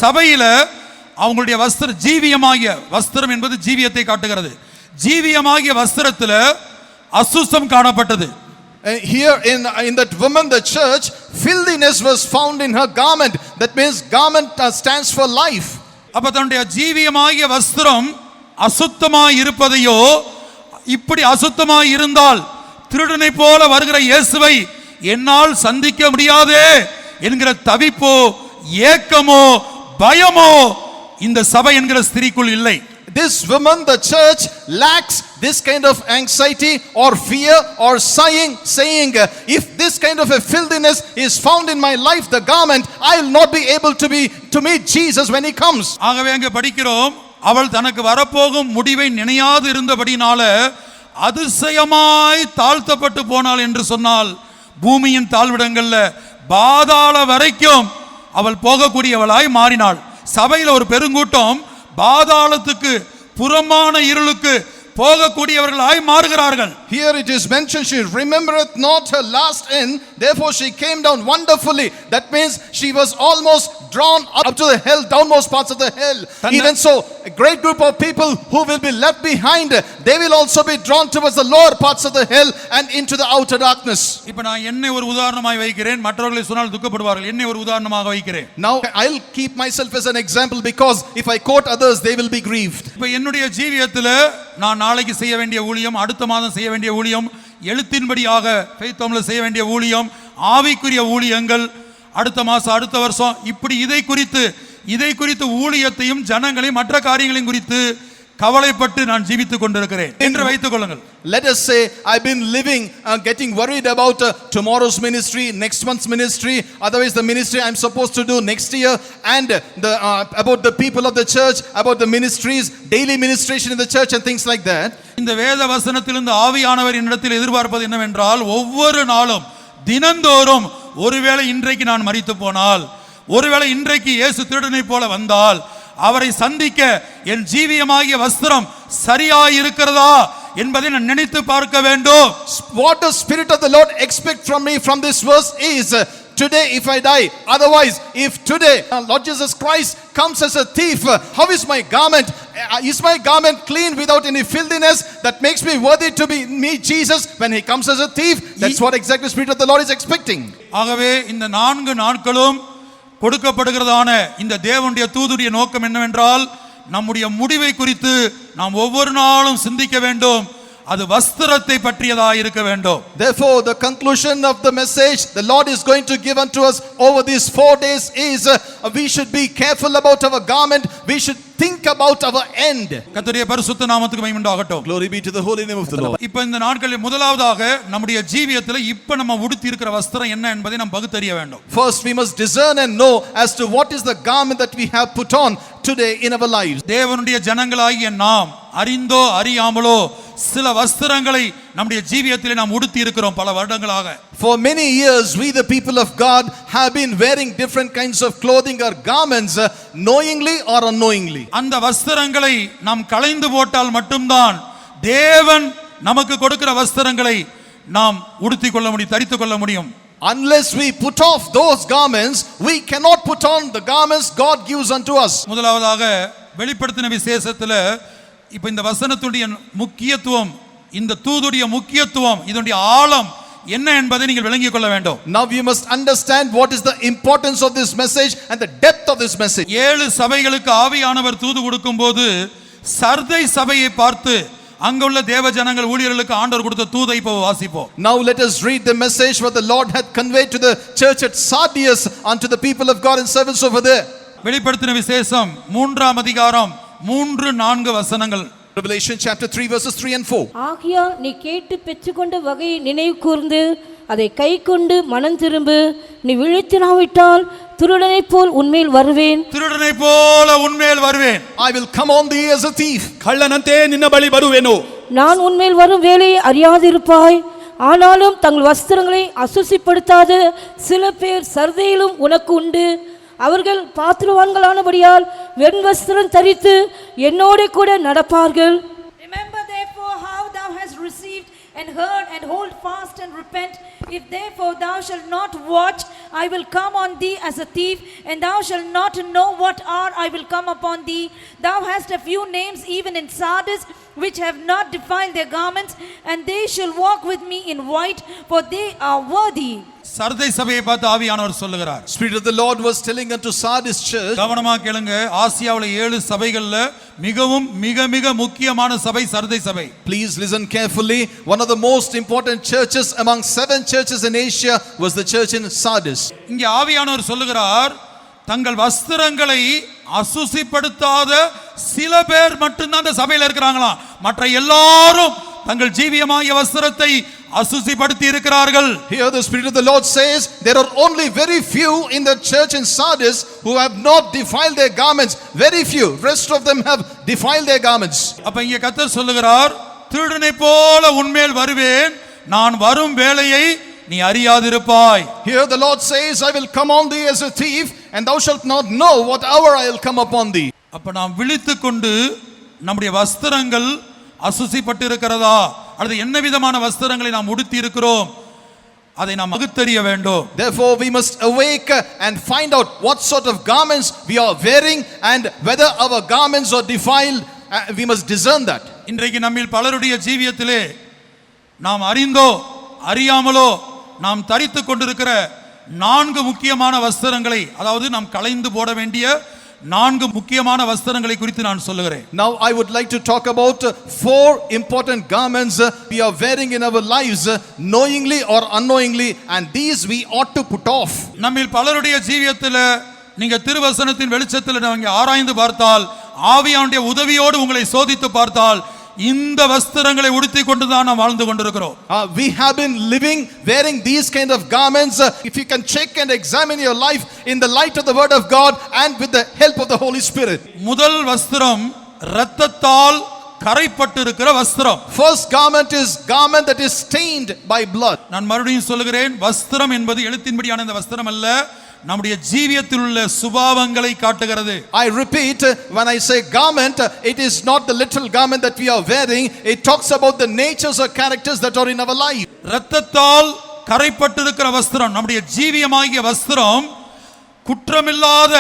A: சபையில அவங்களுடைய வஸ்திரம், ஜீவியமாகிய வஸ்திரம் என்பது ஜீவியத்தை காட்டுகிறது. ஜீவியமாகிய வஸ்திரத்துல அசுத்தம் காணப்பட்டது.
B: Here in that woman, the church, filthiness was found in her garment. That means garment stands for life.
A: அப்ப தன்னுடைய ஜீவியமாகிய வஸ்திரம் அசுத்தமாய் இருப்பதையோ, இப்படி அசுத்தமாய் இருந்தால் திருடனை போல வருகிற இயேசுவை என்னால் சந்திக்க முடியாதே என்கிற தவிப்போ, ஏக்கமோ, பயமோ இந்த சபை என்கிற ஸ்திரீக்குள் இல்லை.
B: This woman, the church, lacks this kind of anxiety or fear or sighing, saying, if this kind of a filthiness is found in my life, the garment, I will not be able to meet Jesus when he comes.
A: ஆகவே அங்கே படிக்கிறோம், அவள் தனக்கு வரப்போகும் முடிவை நினையாது இருந்தபடினால அதிசயமாய் தாழ்த்தப்பட்டு போனாள் என்று சொன்னால், பூமியின் தாழ்விடங்கள்ல பாதாள வரைக்கும் அவள் போகக்கூடியவளாய் மாறினாள். சபையில் ஒரு பெருங்கூட்டம் பாதாளத்துக்கு, புறமான இருளுக்கு போகக்கூடியவர்களாய் மாறுகிறார்கள்.
B: Here it is mentioned, she remembereth not her last end, therefore she came down wonderfully. That means she was almost drawn up to the hell, downmost parts of the hell. Even so, a great group of people who will be left behind, they will also be drawn towards the lower parts of the hell and into the outer darkness.
A: இப்ப நான் என்னை ஒரு உதாரணமாய் வைக்கிறேன், மற்றவர்களை சொன்னால் துக்கப்படுவார்கள். என்னை ஒரு உதாரணமாக வைக்கிறேன்.
B: Now I'll keep myself as an example, because if I quote others, they will be grieved.
A: இப்ப என்னுடைய ஜீவியத்துல நான் நாளைக்கு செய்ய வேண்டிய ஊழியம், அடுத்த மாதம் செய்ய வேண்டிய ஊழியம், எழுத்தின்படியாக ஃபெய்த் ஹோம்ல செய்ய வேண்டிய ஊழியம், ஆவிக்குரிய ஊழியங்கள், அடுத்த மாசம் அடுத்த வருஷம், இப்படி இதை குறித்து ஊழியத்தையும் ஜனங்களையும் மற்ற காரியங்களையும் குறித்து கவலைப்பட்டு நான் ஜீவித்துக் கொண்டிருக்கிறேன் என்று வைத்துக் கொள்ளுங்கள்.
B: Let us say I've been living getting worried about tomorrow's ministry, next month's ministry, otherwise the ministry I'm supposed to do next year, and about the people of the church, about the ministries, daily ministration in the church and things like that.
A: இந்த வேத வசனத்திலிருந்து ஆவியானவர் என்னிடத்தில் எதிர்பார்ப்பது என்னவென்றால், ஒவ்வொரு நாளும் தினந்தோறும் ஒருவேளை இன்றைக்கு நான் மரித்து போனால், ஒருவேளை இன்றைக்கு இயேசு திருடனை போல வந்தால், அவரை சந்திக்க என் ஜீவியமாகிய வஸ்திரம் சரியாய் இருக்கிறதா என்பதை நான் நினைத்து பார்க்க வேண்டும்.
B: What the Spirit of the Lord expect from me from this verse is, today if I die, otherwise if today Lord Jesus Christ comes as a thief, how is my garment? Is my garment clean without any filthiness that makes me worthy to be me Jesus when he comes as a thief? That's what exactly the Spirit of the Lord is expecting.
A: ஆகவே இந்த 4 நாட்களும் கொடுக்கப்படுகிறதான இந்த தேவனுடைய தூதுடைய நோக்கம் என்னவென்றால், நம்முடைய முடிவை குறித்து நாம் ஒவ்வொரு நாளும் சிந்திக்க வேண்டும். அது வஸ்திரத்தை பற்றியதாக இருக்க வேண்டும்.
B: Therefore the conclusion of the message the Lord is going to give unto us over these 4 days is, we should be careful about our garment, we should think about our end.
A: கர்த்தருடைய பரிசுத்த நாமத்துக்கு மகிமை உண்டாகட்டும்.
B: Glory be to the holy name of the Lord.
A: இப்போ இந்த நாட்களில் முதலாவதாக நம்முடைய ஜீவியத்தில் இப்போ நம்ம உடுத்தி இருக்கிற வஸ்திரம் என்ன என்பதை நாம் பகுத்தறிய வேண்டும்.
B: First we must discern and know as to what is the garment that we have put on today in our lives.
A: தேவனுடைய ஜனங்களாகிய நாம் அறிந்தோ அறியாமலோ சில வஸ்திரங்களை நம்முடைய ஜீவியத்திலே நாம் உடுத்தி இருக்கிறோம் பல வருடங்களாக.
B: For many years we the people of God have been wearing different kinds of clothing or garments, knowingly or unknowingly.
A: அந்த வஸ்திரங்களை நாம் களைந்து போட்டால் மட்டும்தான் தேவன் நமக்கு கொடுக்கிற வஸ்திரங்களை நாம் உடுத்திக் கொள்ள முடியும், தரித்துக் கொள்ள முடியும்.
B: Unless we put off those garments, we cannot put on the garments God gives unto us.
A: முதலாவதாக வெளிப்படுத்தின விசேஷத்துல இப்ப இந்த வசனத்துடைய முக்கியத்துவம், இந்த தூதுடைய முக்கியத்துவம், இதனுடைய ஆழம் என்ன என்பதை நீங்கள் விளங்கிக் கொள்ள வேண்டும்.
B: Now you must understand what is the importance of this message and the depth of this message.
A: 7 சபைகளுக்கு ஆவியானவர் தூது கொடுக்கும்போது சர்தை சபையை பார்த்து அங்குள்ள தேவ ஜனங்கள் ஊழியர்களுக்கு ஆண்டவர் கொடுத்த தூதை இப்போ வாசிப்போம்.
B: Now let us read the message what the Lord had conveyed to the church at Sardis unto the people of God and servants over there.
A: வெளிப்படுத்தின விசேஷம் 3ஆம் அதிகாரம் 3-4 வசனங்கள்.
B: Revelation chapter 3 verses 3 and 4.
C: ஆகையால் நீ கேட்டு பெற்றுக்கொண்ட வகையை நினைவு கூர்ந்து அதை கை கொண்டு மனம் திரும்பு. நீ விழித்திராவிட்டால் திருடனைப் போல் உன்மேல் வருவேன்.
A: திருடனைப் போல உன்மேல் வருவேன்.
B: I will come on thee as a thief.
E: ಕಳ್ಳನಂತೆ ನಿನ್ನ ಬಳಿ ಬರುವೆನು.
C: நான் உன்மேல் வரும் வேலையை அறியாதிருப்பாய். ஆனாலும் தங்கள் வஸ்திரங்களை அசுசிப்படுத்தாத சில பேர் சர்தையிலும் உனக்கு உண்டு. அவர்கள் பாத்திரவான்களானபடியால் வெண் வஸ்திரம் தரித்து என்னோட கூட நடப்பார்கள்.
D: Remember therefore how thou hast received and heard, and hold fast and repent. If therefore thou shalt not watch, I will come on thee as a thief, and thou shalt not know what hour I will come upon thee. Thou hast a few names even in Sardis, which have not defiled their garments, and they shall walk with me in white, for they are worthy.
A: Sardis சபையை பார்த்து ஆவியானவர் சொல்லுகிறார்.
B: Spirit of the Lord was telling unto Sardis church.
A: கவனமா கேளுங்க. ஆசியாவுல 7 சபைகள்ல மிகவும் மிக முக்கியமான சபை சர்தை சபை.
B: Please listen carefully. One of the most important churches among 7 churches in Asia was the church in Sardis.
A: இங்கே ஆவியானவர் சொல்லுகிறார், தங்கள் வஸ்திரங்களை அசுசிப்படுத்தாத சில பேர் மட்டும்தான் அந்த சபையில் இருக்கிறாங்களாம். மற்ற எல்லாரும் தங்கள் ஜீவியமாகிய வஸ்திரத்தை அசுசிப்படுத்தி இருக்கிறார்கள்.
B: Here the Spirit of the Lord says there are only very few in the church in Sardis who have not defiled their garments. Very few. Rest of them have defiled their garments.
A: அப்ப இங்கே கர்த்தர் சொல்லுகிறார், திருடனை போல உன்மேல் வருவேன், நான் வரும் வேளையை நீ அறியாதிருப்பாய்.
B: Here the Lord says, I will come on thee as a thief, and thou shalt not know what hour I will come upon thee.
A: அப்ப நாம் விழித்துக்கொண்டு நம்முடைய வஸ்திரங்கள் அசுசிப்பட்டு இருக்கிறதா அல்லது என்ன விதமான வஸ்திரங்களை நாம் உடுத்தி இருக்கிறோம், அதை நாம் பகுத்தறிய வேண்டும்.
B: Therefore we must awake and find out what sort of garments we are wearing and whether our garments are defiled. We must discern that.
A: இன்றைக்கு நம்மில் பலருடைய ஜீவியத்திலே நாம் அறிந்தோ அறியாமலோ நாம் தரித்து கொண்டிருக்கிற 4 முக்கியமான வஸ்திரங்களை, அதாவது நாம் களைந்து போட வேண்டிய 4 முக்கியமான வஸ்திரங்களை குறித்து நான் சொல்லுகிறேன்.
B: Now I would like to talk about 4 important garments we are wearing in our lives, knowingly or unknowingly, and these we ought to put off.
A: நம்மில் பலருடைய ஜீவியத்தில் நீங்க திருவசனத்தின் வெளிச்சத்தில் நீங்க ஆராய்ந்து பார்த்தால், ஆவியானுடைய உதவியோடு உங்களை சோதித்து பார்த்தால், இந்த வஸ்திரங்களை உடுத்தி கொண்டு தான் நாம் வாழ்ந்து கொண்டிருக்கிறோம்.
B: We have been living wearing these kind of garments. If you can check and examine your life in the light of the word of God and with the help of the Holy Spirit.
A: முதல் வஸ்திரம் இரத்தத்தால் கரைப்பட்டு இருக்கிற வஸ்திரம்.
B: First garment is garment that is stained by blood.
A: நான் மறுபடியும் சொல்லுகிறேன், வஸ்திரம் என்பது எழுத்தின்படியான இந்த வஸ்திரம் அல்ல, நம்முடைய ஜீவியத்தில் உள்ள சுபாவங்களை காட்டுகிறது.
B: I repeat, when I say garment, it is not the literal garment that we are wearing. It talks about the natures or characters that are in our life.
A: இரத்தத்தால் கரைப்பட்டிருக்கிற வஸ்திரம், நம்முடைய ஜீவியமாகிய வஸ்திரம் குற்றமில்லாத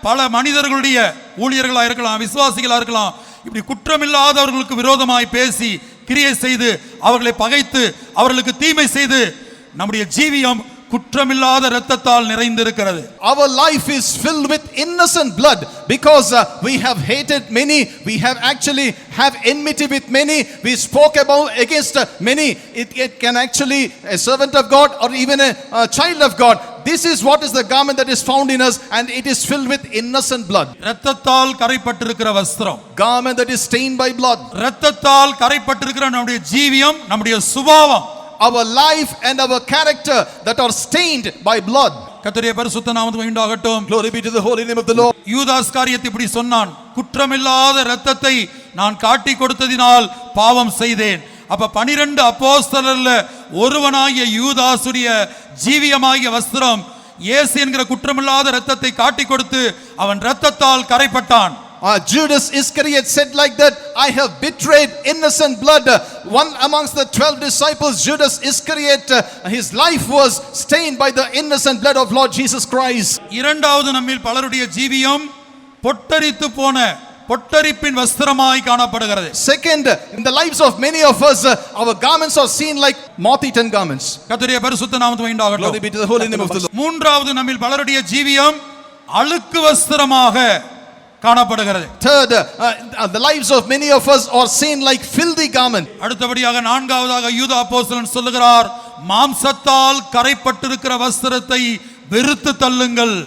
A: பல மனிதர்களுடைய ஊழியர்களா இருக்கலாம், விசுவாசிகளா இருக்கலாம், இப்படி குற்றமில்லாதவர்களுக்கு விரோதமாய் பேசி கிரியை செய்து அவர்களை பகைத்து அவர்களுக்கு தீமை செய்து நம்முடைய ஜீவியம் குற்றமில்லாத இரத்தத்தால் நிறைந்திருக்கிறது.
B: Our life is filled with innocent blood because we have hated many, we have actually have enmity with many, we spoke against many. It can actually a servant of God or even a child of God. This is what is the garment that is found in us, and it is filled with innocent blood.
A: இரத்தத்தால் கரைப்பட்டிருக்கிற வஸ்திரம்,
B: garment that is stained by blood.
A: இரத்தத்தால் கரைப்பட்டிருக்கிற நம்முடைய ஜீவியம், நம்முடைய சுபாவம்,
B: our life and our character that are stained by blood.
A: கர்த்தருடைய பரிசுத்த நாமத்துக்கு மகிமையுண்டாகட்டும்.
B: Glory be to the holy name of the Lord.
A: யூதாஸ் காரியத்தை இப்படி சொன்னான், குற்றமில்லாத இரத்தத்தை நான் காட்டி கொடுத்ததினால் பாவம் செய்தேன். அப்ப 12 அப்போஸ்தலர்ல ஒருவனாகிய யூதாசுடைய ஜீவியமாகிய வஸ்திரம் இயேசு என்கிற குற்றமில்லாத இரத்தத்தை காட்டி கொடுத்து அவன் இரத்தத்தால் கரைப்பட்டான்.
B: Judas Iscariot said like that, I have betrayed innocent blood. One amongst the 12 disciples, Judas Iscariot, his life was stained by the innocent blood of Lord Jesus Christ.
A: இரண்டாவது நம்மில் பலருடைய ஜீவியம் பொட்டரித்து போன பொட்டரிப்பின் வஸ்திரமாய் காணப்படுகிறது.
B: Second, in the lives of many of us, our garments are seen like moth-eaten garments.
A: கர்த்தருடைய பரிசுத்த நாமத்துக்கு மகிமையுண்டாகட்டும்.
B: Glory be to the holy name of the Lord.
A: மூன்றாவது நம்மில் பலருடைய ஜீவியம் அழுக்கு வஸ்திரமாக காணப்படுகிறது.
B: Third, the lives of many of us are seen like filthy garment.
A: அடுத்தபடியாக நான்காவதாக யூதா அப்போஸ்தலன் சொல்லுகிறார், மாம்சத்தால் கரைப்பட்டிருக்கிற வஸ்திரத்தை வெறுத்து தள்ளுங்கள்.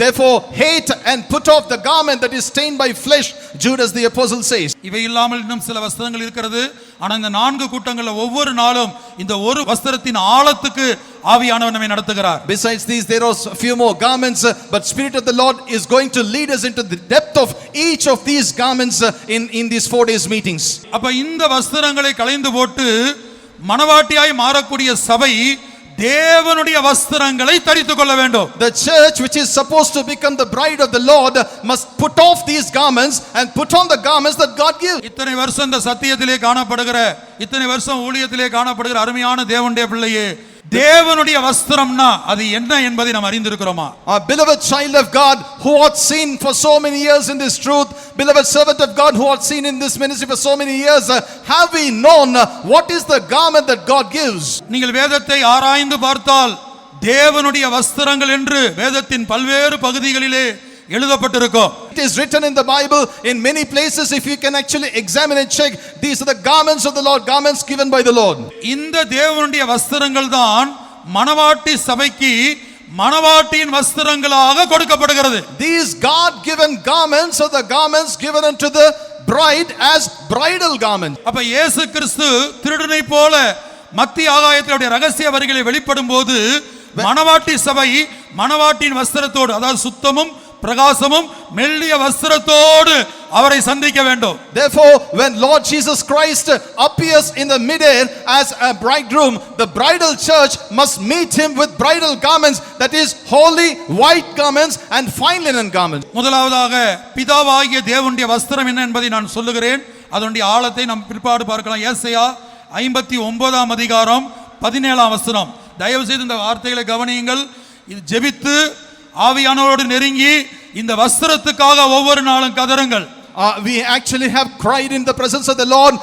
B: Therefore hate and put off the garment that is stained by flesh, Judas the apostle says.
A: இவை இல்லாமல் இன்னும் சில வஸ்திரங்கள் இருக்கிறது. ஆனா இந்த 4 கூட்டங்கள்ல ஒவ்வொரு நாளும் இந்த ஒரு வஸ்திரத்தின் ஆழத்துக்கு ஆவியானவர் நம்மை நடத்துகிறார்.
B: Besides these, there are a few more garments, but Spirit of the Lord is going to lead us into the depth of each of these garments in these 4 days meetings.
A: அப்ப இந்த வஸ்திரங்களை களைந்து போட்டு மணவாட்டியாய் மாறக்கூடிய சபை தேவனுடைய வஸ்திரங்களை தரித்துக் கொள்ள வேண்டும்.
B: The church, which is supposed to become the bride of the Lord, must put off these garments and put on the garments that God gives.
A: இத்தனை வருஷம் இந்த சத்தியத்திலே காணப்படுகிற, இத்தனை வருஷம் ஊழியத்திலே காணப்படுகிற அருமையான தேவனுடைய பிள்ளையே, தேவனுடைய வஸ்திரம்னா அது என்ன என்பதை நாம் அறிந்திருக்கிறோமா?
B: Our beloved child of God who art seen for so many years in this truth, beloved servant of God who art seen in this ministry for so many years, have we known what is the garment that God gives?
A: நீங்கள் வேதத்தை ஆராய்ந்து பார்த்தால் தேவனுடைய வஸ்திரங்கள் என்று வேதத்தின் பல்வேறு பகுதிகளிலே எழுதப்பட்டிருக்கும்.
B: It is written in the Bible in many places. If you can actually examine and check, these are the garments of the Lord, garments given by the Lord.
A: இந்த தேவனுடைய வஸ்திரங்கள் தான் மணவாட்டி சபைக்கு மணவாட்டியின் வஸ்திரங்களாக கொடுக்கப்படுகிறது.
B: These God given garments are the garments given unto the bride as bridal garments.
A: அப்ப இயேசு கிறிஸ்து திருடனை போல மத்திய ஆகாயத்தினுடைய ரகசிய வரிகளை வெளிப்படும் போது மணவாட்டி சபை மணவாட்டியின் வஸ்திரத்தோடு, அதாவது சுத்தமும் பிரகாசமும் மெல்லிய வஸ்திரத்தோடு அவரை சந்திக்க வேண்டும்.
B: Therefore, when Lord Jesus Christ appears in the midair as a bridegroom, the bridal church must meet him with bridal garments, that is holy white garments and fine linen garments.
A: முதலாவதாக பிதாவாகிய தேவனுடைய வஸ்திரம் என்ன என்பதை நான் சொல்லுகிறேன். அதனுடைய ஆழத்தை நாம் பிற்பாடு பார்க்கலாம். ஏசாயா 59 அதிகாரம் 17 வசனம். தயவு செய்து இந்த வார்த்தைகளை கவனியுங்கள். இது ஜெபித்து ஆவியானவரோடு நெருங்கி இந்த வஸ்திரத்துக்காக ஒவ்வொரு நாளும் கதறுங்கள்.
B: We actually have cried in the presence of the Lord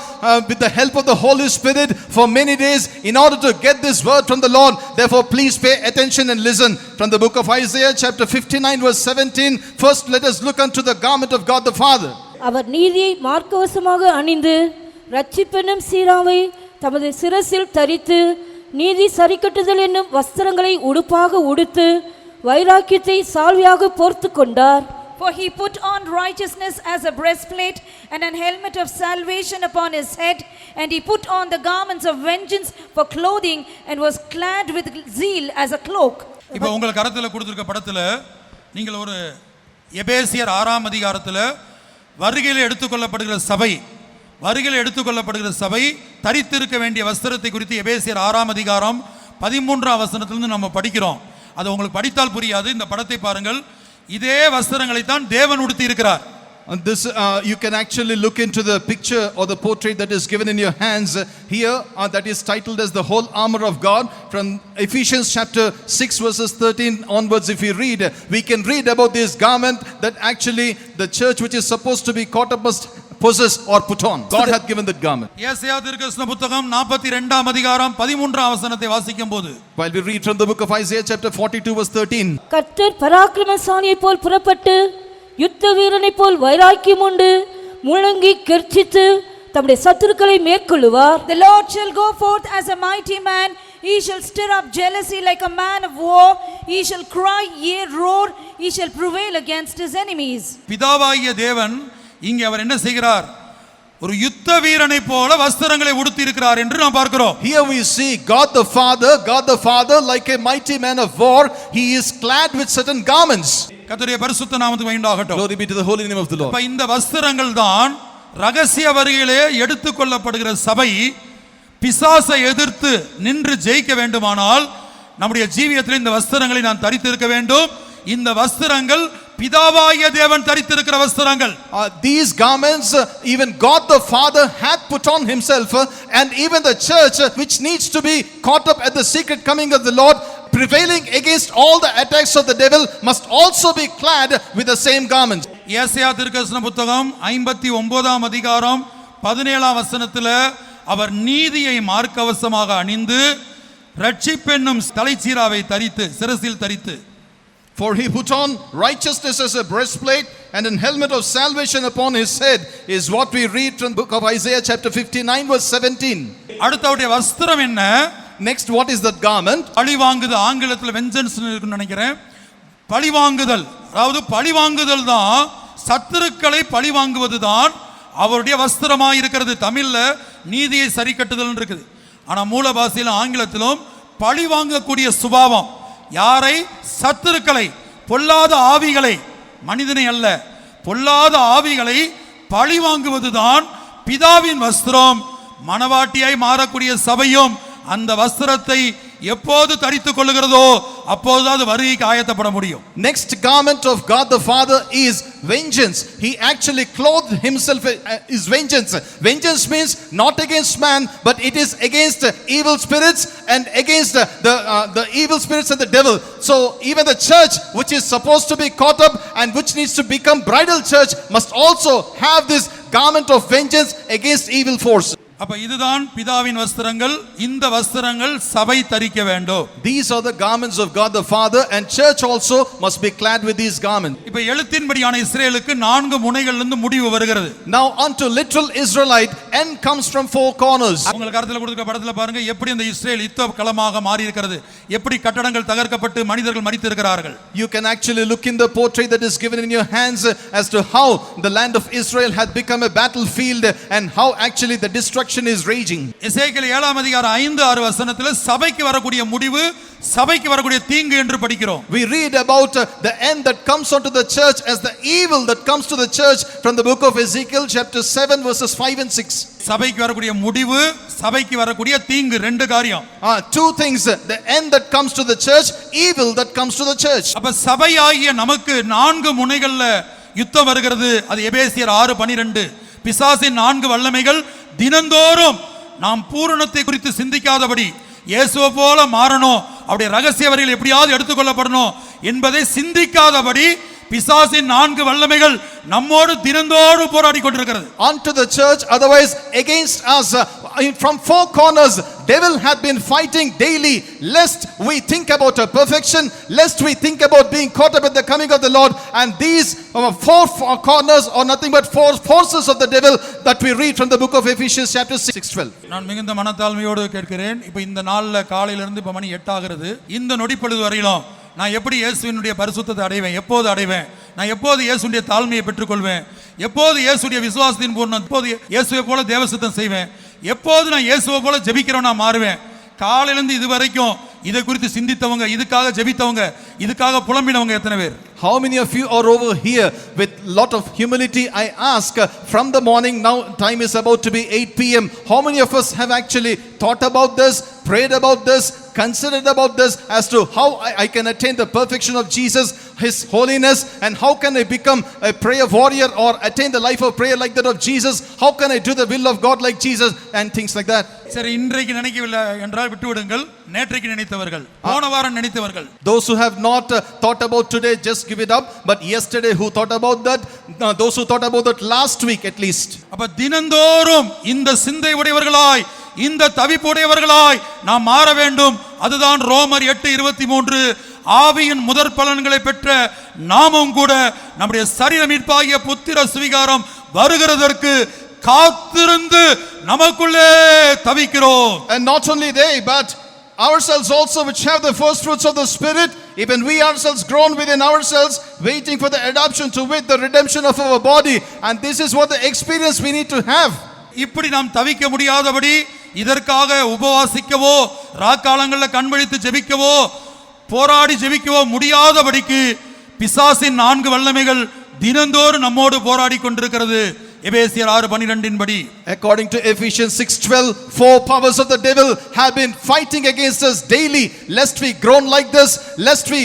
B: with the help of the Holy Spirit for many days in order to get this word from the Lord. Therefore, please pay attention and listen. From the book of Isaiah chapter 59 verse 17, first let us look unto the garment of God the Father.
C: அவர் நீதியை மார்க்கவசமாக அணிந்து இரட்சிப்பெனும் சீராவை தமது சிரசில் தரித்து நீதி சரிக்கட்டுதல் என்னும் வஸ்திரங்களை உடுப்பாக உடுத்து வைராக்கியத்தை சால்வையாக போர்த்து கொண்டார்.
D: For he put on righteousness as a breastplate and an helmet of salvation upon his head, and he put on the garments of vengeance for clothing and was clad with zeal as a cloak.
A: இப்போ உங்கள் கரத்தில் கொடுத்திருக்க படத்தில் நீங்கள் ஒரு எபேசியர் 6 அதிகாரத்தில் வருகையில் எடுத்துக்கொள்ளப்படுகிற சபை தரித்திருக்க வேண்டிய வஸ்திரத்தை குறித்து எபேசியர் 6 அதிகாரம் 13 வசனத்திலிருந்து நம்ம படிக்கிறோம். அது உங்களுக்கு படித்தால் புரியாது. இந்த படத்தை பாருங்கள். இதே வஸ்திரங்களை தான் தேவன் உடுத்தி இருக்கிறார்.
B: And this you can actually look into the picture or the portrait that is given in your hands here that is titled as the whole armor of God. From Ephesians chapter 6 verses 13 onwards, if we read, we can read about this garment that actually the church which is supposed to be caught up must possess or put on. God hath given that garment.
A: ஏசாயா தீர்க்கதரிசன புத்தகம் 42 அதிகாரம் 13 வசனத்தை வாசிக்கும்போது,
B: while we read from the book of Isaiah chapter 42 verse 13,
C: கர்த்தர் பராக்கிரமசாலியைப் போல் புறப்பட்டு யுத்த வீரனைப் போல் வைராக்கியம் உண்டு முழங்கி கெர்ச்சித்து தம்முடைய சத்துருக்களை மேற்கொள்ளுவார்.
D: The Lord shall go forth as a mighty man, he shall stir up jealousy like a man of war, he shall cry, yea, roar, he shall prevail against his enemies.
A: பிதாவாகிய தேவன் இங்கே அவர் என்ன செய்கிறார்? ஒரு யுத்த வீரனை போல வஸ்திரங்களை உடுத்தி இருக்கிறார் என்று நாம் பார்க்கிறோம்.
B: Here we see God the Father like a mighty man of war, he is clad with certain garments.
A: கர்த்தருடைய பரிசுத்த நாமத்துக்கு மகிமையுண்டாகட்டும்.
B: Glory be to the holy name of the Lord.
A: அப்ப இந்த வஸ்திரங்கள் தான் ரகசிய வருகையிலே எடுத்துக்கொள்ளப்படுகிற சபை பிசாசை எதிர்த்து நின்று ஜெயிக்க வேண்டுமானால் நம்முடைய ஜீவியத்தில் இந்த வஸ்திரங்களை நான் தரித்திருக்க வேண்டும். இந்த வஸ்திரங்கள் பிதாவாகிய தேவன் தரித்திருக்கிற வஸ்திரங்கள்.
B: These garments even God the Father hath put on himself, and even the church which needs to be caught up at the secret coming of the Lord, prevailing against all the attacks of the devil, must also be clad with the same garments.
A: ஏசாயா தீர்க்கதரிசன புத்தகம் 59 அதிகாரம் 17 வசனத்தில் அவர் நீதியை மார்க்கவசமாக அணிந்து இரட்சிப்பென்னும் தலைச்சீராவை தரித்து சிரசில் தரித்து,
B: for he put on righteousness as a breastplate and an helmet of salvation upon his head, is what we read from the book of Isaiah chapter 59 verse 17.
A: அடுத்தவுடைய வஸ்திரம் என்ன?
B: Next, what is that garment?
A: பழிவாங்குது. ஆங்கிலத்தில் vengeance இருக்குன்னு நினைக்கிறேன். பழிவாங்குதல், அதாவது பழிவாங்குதல் தான், சத்துருக்களை பழிவாங்குவது தான் அவருடைய வஸ்திரமாக இருக்கிறது. தமிழ்ல நீதியை சரி கட்டுதல் இருக்குது. ஆனா மூல பாஷையிலும் ஆங்கிலத்திலும் பழிவாங்கக்கூடிய சுபாவம். யாரை? சத்துருக்களை, பொல்லாத ஆவிகளை, மனிதனை அல்ல, பொல்லாத ஆவிகளை பழிவாங்குவதுதான் பிதாவின் வஸ்திரம். மனவாட்டியாய் மாறக்கூடிய சபையும் அந்த வஸ்திரத்தை எப்போது தரித்துக் கொள்ளுகிறதோ அப்போது அது வருகைக்கு ஆயத்தப்பட முடியும்.
B: Next garment of God the Father is vengeance. He actually clothed himself is vengeance. Vengeance means not against man, but it is against evil spirits and against the evil spirits and the devil. So even the church which is supposed to be caught up and which needs to become bridal church must also have this garment of vengeance against evil force.
A: அப்ப இதுதான் பிதாவின் வஸ்திரங்கள். இந்த வஸ்திரங்கள் சபை தரிக்க வேண்டும்.
B: These are the garments of God the Father, and church also must be clad with these garments.
A: இப்ப எழுத்தின்படியான இஸ்ரேலுக்கு 4 முனைகளிலிருந்து முடிவு வருகிறது.
B: Now unto literal Israelite end comes from 4 corners.
A: உங்களுக்கு கருத்துல கொடுத்த படத்துல பாருங்க எப்படி இந்த இஸ்ரேல் யுத்த களமாக மாறி இருக்கிறது, எப்படி கட்டடங்கள் தகர்க்கப்பட்டு மனிதர்கள் மரித்து இருக்கிறார்கள்.
B: You can actually look in the portrait that is given in your hands as to how the land of Israel had become a battlefield and how actually the destruction destruction is raging.
A: எசேக்கியேல் 7ஆம் அதிகாரம் 5-6 வசனத்தில் சபைக்கு வரக்கூடிய முடிவு, சபைக்கு வரக்கூடிய தீங்கு என்று படிக்கிறோம்.
B: We read about the end that comes onto the church as the evil that comes to the church from the book of Ezekiel chapter 7 verses 5 and 6.
A: சபைக்கு வரக்கூடிய முடிவு, சபைக்கு வரக்கூடிய தீங்கு, ரெண்டு காரியம்.
B: Two things, the end that comes to the church, evil that comes to the church.
A: அப்ப சபையாகிய நமக்கு 4 முனைகள்ல யுத்தம் வருகிறது. அது எபேசியர் 6:12. பிசாசின் 4 வல்லமைகள் தினந்தோறும் நாம் பூரணத்தை குறித்து சிந்திக்காதபடி, இயேசுவை போல மாறணும், அவருடைய ரகசிய வரிகள் எப்படியாவது எடுத்துக்கொள்ளப்படணும் என்பதை சிந்திக்காதபடி பிசாசின் 4 வல்லமைகள் நம்மோடு தினந்தோடு போராடி கொண்டிருக்கிறது.
B: Unto the church, otherwise against us, from four corners devil had been fighting daily, lest we think about a perfection, lest we think about being caught up at the coming of the Lord. And these four corners are nothing but four forces of the devil that we read from the book of Ephesians chapter 6:12.
A: நான் மிகுந்த மனத்தாழ்மையோடு கேட்கிறேன். இப்போ இந்த நாள்ல காலையில இருந்து இப்போ மணி 8 ஆகிறது. இந்த நொடிப்பொழுது வரையிலும் நான் எப்படி இயேசுவினுடைய பரிசுத்தத்தை அடைவேன், எப்போது அடைவேன், நான் எப்போது இயேசுடைய தாழ்மையை பெற்றுக்கொள்வேன், எப்போது இயேசுடைய விசுவாசத்தின் பூர்ணம், எப்போது இயேசுவை போல தேவசித்தம் செய்வேன், எப்போது நான் இயேசுவை போல ஜெபிக்கிறவனா மாறுவேன். காலையிலிருந்து இது வரைக்கும் இதை குறித்து சிந்தித்தவங்க, இதுக்காக ஜெபித்தவங்க, இதுக்காக புலம்பினவங்க எத்தனை பேர்?
B: How many of you are over here with lot of humility? I ask, from the morning, now time is about to be 8 p.m. How many of us have actually thought about this, prayed about this, considered about this as to how I can attain the perfection of Jesus, His holiness, and how can I become a prayer warrior or attain the life of prayer like that of Jesus? How can I do the will of God like Jesus and things like that?
A: சரி, இன்றைக்கு நினைக்கவில்லை என்றால் விட்டுவிடுங்கள். நேற்றைக்கு நினைத்தவர்கள், போன வாரம் நினைத்தவர்கள்,
B: those who have not thought about today, just give it up. But yesterday who thought about that, those who thought about that last week at least.
A: அப்ப தினந்தோறும் இந்த சிந்தை உடையவர்களாய், இந்த தவிப்புடையவர்களாய் நாம் மாற வேண்டும். அதுதான் ரோமர் 8:23. ஆவியின் முதற் பலன்களை பெற்ற நாமும் கூட நம்முடைய சரீர மீட்பாகிய புத்திர சுவிகாரம் வருகிறதற்கு காத்திருந்து நமக்குள்ளே தவிக்கிறோம்.
B: And not only they, but ourselves also, which have the first fruits of the Spirit, even we ourselves groan within ourselves, waiting for the adoption, to wit the redemption of our body. And this is what the experience we need to have.
A: இப்படி நாம் தவிக்க முடியாதபடி, இதற்காக உபவாசிக்கவோ, ராக்காலங்களில் கண்விழித்து ஜெபிக்கவோ, போராடி ஜெபிக்கவோ முடியாதபடிக்கு பிசாசின் 4 வல்லமைகள் தினந்தோறும் நம்மோடு போராடி கொண்டிருக்கிறது. எபேசியர் 6:12 படி,
B: according to Ephesians 6:12, four powers of the devil have been fighting against us daily, lest we groan like this, lest we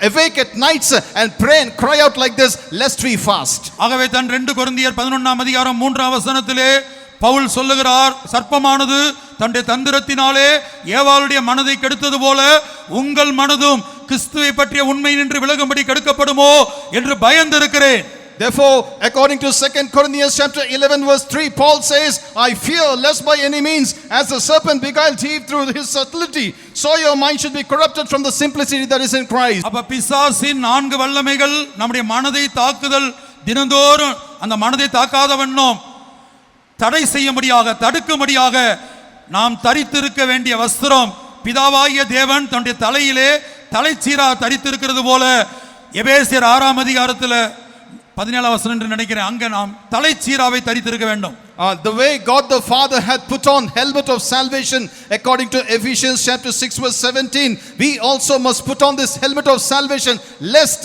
B: awake at nights and pray and cry out like this, lest we fast.
A: ஆகவே தான் 2 கொரிந்தியர் 11ஆம் அதிகாரம் 3ஆம் வசனத்திலே பவுல் சொல்லுகிறார், சர்ப்பமானது தன்னுடைய தந்திரத்தினாலே ஏவாளுடைய மனதை கெடுத்தது போல உங்கள் மனதும் கிறிஸ்துவை பற்றிய உண்மை நின்று விலகும்படி கெடுக்கப்படுமோ என்று பயந்திருக்கிறேன்.
B: Therefore, according to 2 Corinthians chapter 11 verse 3, Paul says, I fear lest by any means, as the serpent beguiled Eve through his subtlety, so your mind should be corrupted from the simplicity that is in Christ.
A: அப்ப பிசாசின் 4 வல்லமைகள் நம்முடைய மனதை தாக்குதல், தினந்தோறும் அந்த மனதை தாக்காத வண்ணம் தடை செய்யும்படியாக, தடுக்கும்படியாக நாம் தரித்திருக்க வேண்டிய வஸ்திரம், பிதாவாகிய தேவன் தன்னுடைய தலையிலே தலைச்சீரா தரித்திருக்கிறது போல, எபேசியர் 6ஆம் அதிகாரத்தில் 17ஆம் வசனம் என்று நினைக்கிறேன், அங்க நாம் தலைச்சீராவை தரித்திருக்க வேண்டும்.
B: The way God the Father hath put on helmet of salvation, according to Ephesians chapter 6 verse 17, we also must put on this helmet of salvation, lest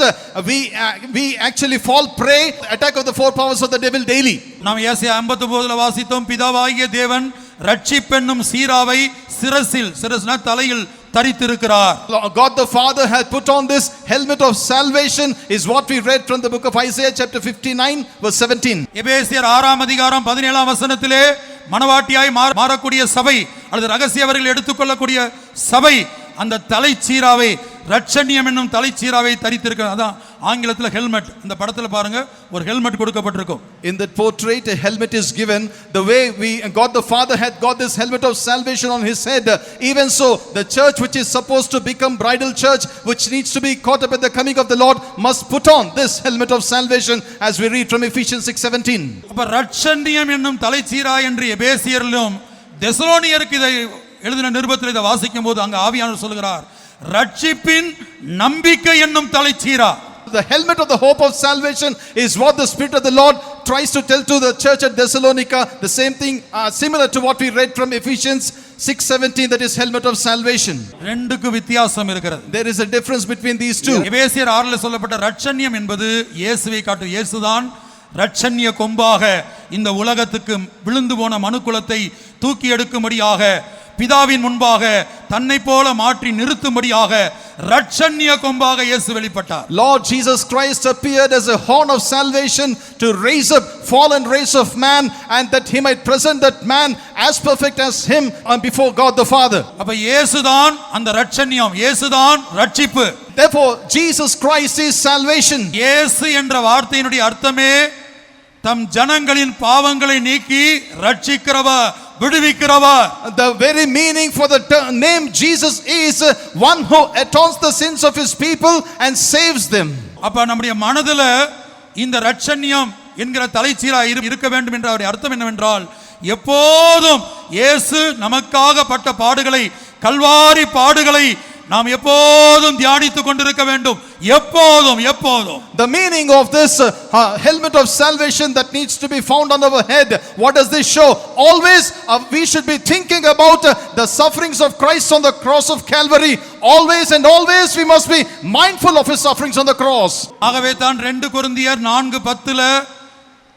B: we actually fall prey attack of the four powers of the devil daily.
A: நாம் ஏசாயா 59 வாசித்தோம், பிதாவாகிய தேவன் ரட்சிப்பென்னும் சீராவை சிரசில்னா தலையில் தரித்திருக்கிறார்.
B: God the Father hath put on this helmet of salvation, is what we read from the book of Isaiah chapter 59 verse 17.
A: எபேசியர் 6ஆம் அதிகாரம் 17ஆம் வசனத்திலே மனவாட்டியாய் மாறக்கூடிய சபை அல்லது ரகசியவர்கள் எடுத்துக்கொள்ளக்கூடிய சபை அந்த தலைச்சீராவை, ரட்சண்யம் என்னும் தலைச்சீராவை தரித்திருக்க. அதான் ஆங்கிலத்தில் ஹெல்மெட். இந்த படத்தில் பாருங்க, ஒரு ஹெல்மெட் கொடுக்கப்பட்டிருக்கும்.
B: In that portrait a helmet is given. The way God the Father hath got this helmet of salvation on his head, even so the church which is supposed to become bridal church, which needs to be caught up at the coming of the Lord, must put on this helmet of salvation, as we read from Ephesians 6:17.
A: அப்ப ரட்சண்யம் என்னும் தலைச்சீரா என்று எபேசியரிலும் தெசலோனியருக்கு இதை எழுதின நிருபத்தில் இதை வாசிக்கும் போது அங்க ஆவியானவர் சொல்கிறார், ரட்சிப்பின் நம்பிக்கை என்னும் தலைச்சீரா.
B: The helmet of the hope of salvation is what the Spirit of the Lord tries to tell to the church at Thessalonica the same thing, similar to what we read from Ephesians 6:17, that is helmet of salvation.
A: ரெண்டுக்கு வித்தியாசம் இருக்கிறது.
B: There is a difference between these two.
A: எபேசியர் 6ல சொல்லப்பட்ட ரட்சண்யம் என்பது இயேசுவை காட்டும். இயேசுதான் ரட்சண்ய கொம்பாக இந்த உலகத்துக்கு விழுந்து போன மனுக்குலத்தை தூக்கி எடுக்கும்படியாக பிதாவின் முன்பாக தன்னை போல மாற்றி நிறுத்தும்படியாக ரட்சண்ய கொம்பாக இயேசு வெளிப்பட்டார்.
B: Lord Jesus Christ appeared as a horn of salvation to raise up fallen race of man, and that he might present that man as perfect as him before God the Father.
A: அப்ப இயேசுதான் அந்த ரட்சண்யம், இயேசுதான் ரட்சிப்பு.
B: Therefore Jesus Christ is salvation.
A: இயேசு என்ற வார்த்தையினுடைய அர்த்தமே தம் ஜனங்களின் பாவங்களை நீக்கி ரட்சிக்கிறவர், விடுவிக்கிறவர்.
B: The very meaning for the name Jesus is one who atones the sins of his people and saves them.
A: அப்ப நம்முடைய மனதுல இந்த ரட்சண்யம் என்கிற தலைச்சீரா இருக்க வேண்டும் என்ற அர்த்தம் என்னவென்றால், எப்போதும் இயேசு நமக்காக பட்ட பாடுகளை, கல்வாரி பாடுகளை நாம் எப்போதும் தியானித்துக் கொண்டிருக்க வேண்டும். எப்போதும் எப்போதும்.
B: The meaning of this helmet of salvation that needs to be found on our head, what does this show? Always we should be thinking about the sufferings of Christ on the cross of Calvary. Always and always we must be mindful of his sufferings on the cross.
A: ஆகவே தான் 2 கொரிந்தியர் 4:10ல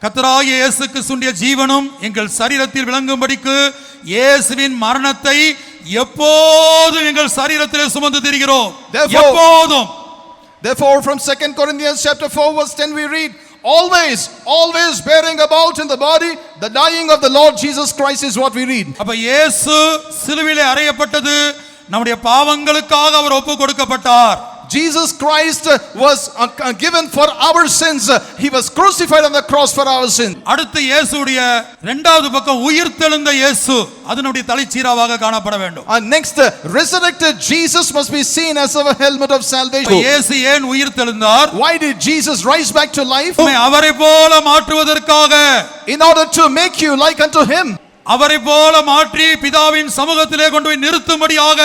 A: கர்த்தராகிய இயேசு கிறிஸ்துவின் ஜீவனும் எங்கள் சரீரத்தில் விளங்கும்படிக்கு இயேசுவின் மரணத்தை எப்போதும் எங்கள் சரீரத்திலே சுமந்து திரிகிறோம். எப்போதும்.
B: Therefore from 2 Corinthians chapter 4 verse 10 we read, always bearing about in the body the dying of the Lord Jesus Christ is what we read.
A: அப்ப இயேசு சிலுவையிலே அறையப்பட்டது நம்முடைய பாவங்களுக்காக அவர் ஒப்பு கொடுக்கப்பட்டார்.
B: Jesus Christ was given for our sins. He was crucified on the cross for our sins.
A: அடுத்து இயேசுவுடைய இரண்டாவது பக்கம் உயிர்த்தெழுந்த இயேசு, அது நம்முடைய தலைச்சீராவாக காணப்பட வேண்டும்.
B: And next, resurrected Jesus must be seen as our helmet of salvation.
A: இயேசு ஏன் உயிர்த்தெழுந்தார்?
B: Why did Jesus rise back to life?
A: அவரை போல மாற்றுவதற்காக.
B: In order to make you like unto him.
A: அவரை போல மாற்றி பிதாவின் சமூகத்திலே கொண்டு போய் நிறுத்தும்படியாக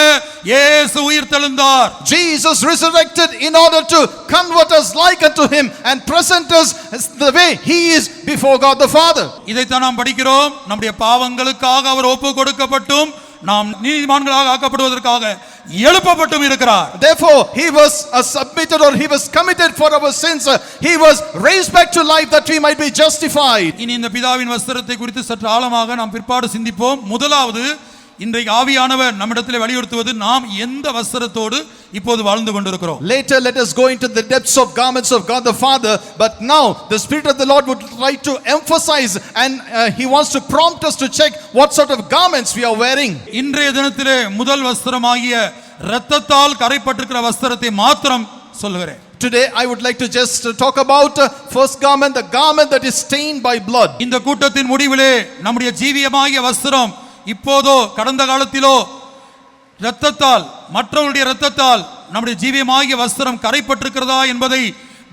A: இயேசு உயிர்த்தெழுந்தார்.
B: Jesus resurrected in order to convert us like unto him and present us the way he is before God the Father.
A: இதைத்தான் நாம் படிக்கிறோம். நம்முடைய பாவங்களுக்காக அவர் ஒப்பு கொடுக்கப்பட்டும் நாம் நீதிமான்களாக ஆக்கப்படுவதற்காக எழுப்பப்பட்டும் இருக்கிறார்.
B: Therefore he was submitted, or he was committed for our sins. He was raised back to life that we might be justified.
A: இனி இந்த பிதாவின் வஸ்திரத்தை குறித்து சற்று ஆழமாக நாம் பிற்பாடு சிந்திப்போம். முதலாவது, இன்றைக்கு ஆவியானவர் நம்மிடத்தில் வலியுறுத்துவது நாம் எந்த வஸ்திரத்தோடு இப்போது வாழ்ந்து கொண்டிருக்கிறோம்.
B: Later let us go into the depths of garments of God the Father, but now the Spirit of the Lord would like to emphasize and he wants to prompt us to check what sort of garments we are wearing.
A: இன்றைய தினத்திலே முதல் வஸ்திரமாகிய இரத்தத்தால் கரைப்பட்டிருக்கிற வஸ்திரத்தை மாத்திரம் சொல்லுகிறேன்.
B: Today I would like to just talk about first garment, the garment that is stained by blood.
A: இந்த கூட்டத்தின் முடிவிலே நம்முடைய ஜீவியமாகிய வஸ்திரம் இப்போதோ கடந்த காலத்திலோ இரத்தத்தால், மற்றவருடைய இரத்தத்தால் நம்முடைய ஜீவியமாகிய வஸ்திரம் கரைப்பட்டிருக்கிறதா என்பதை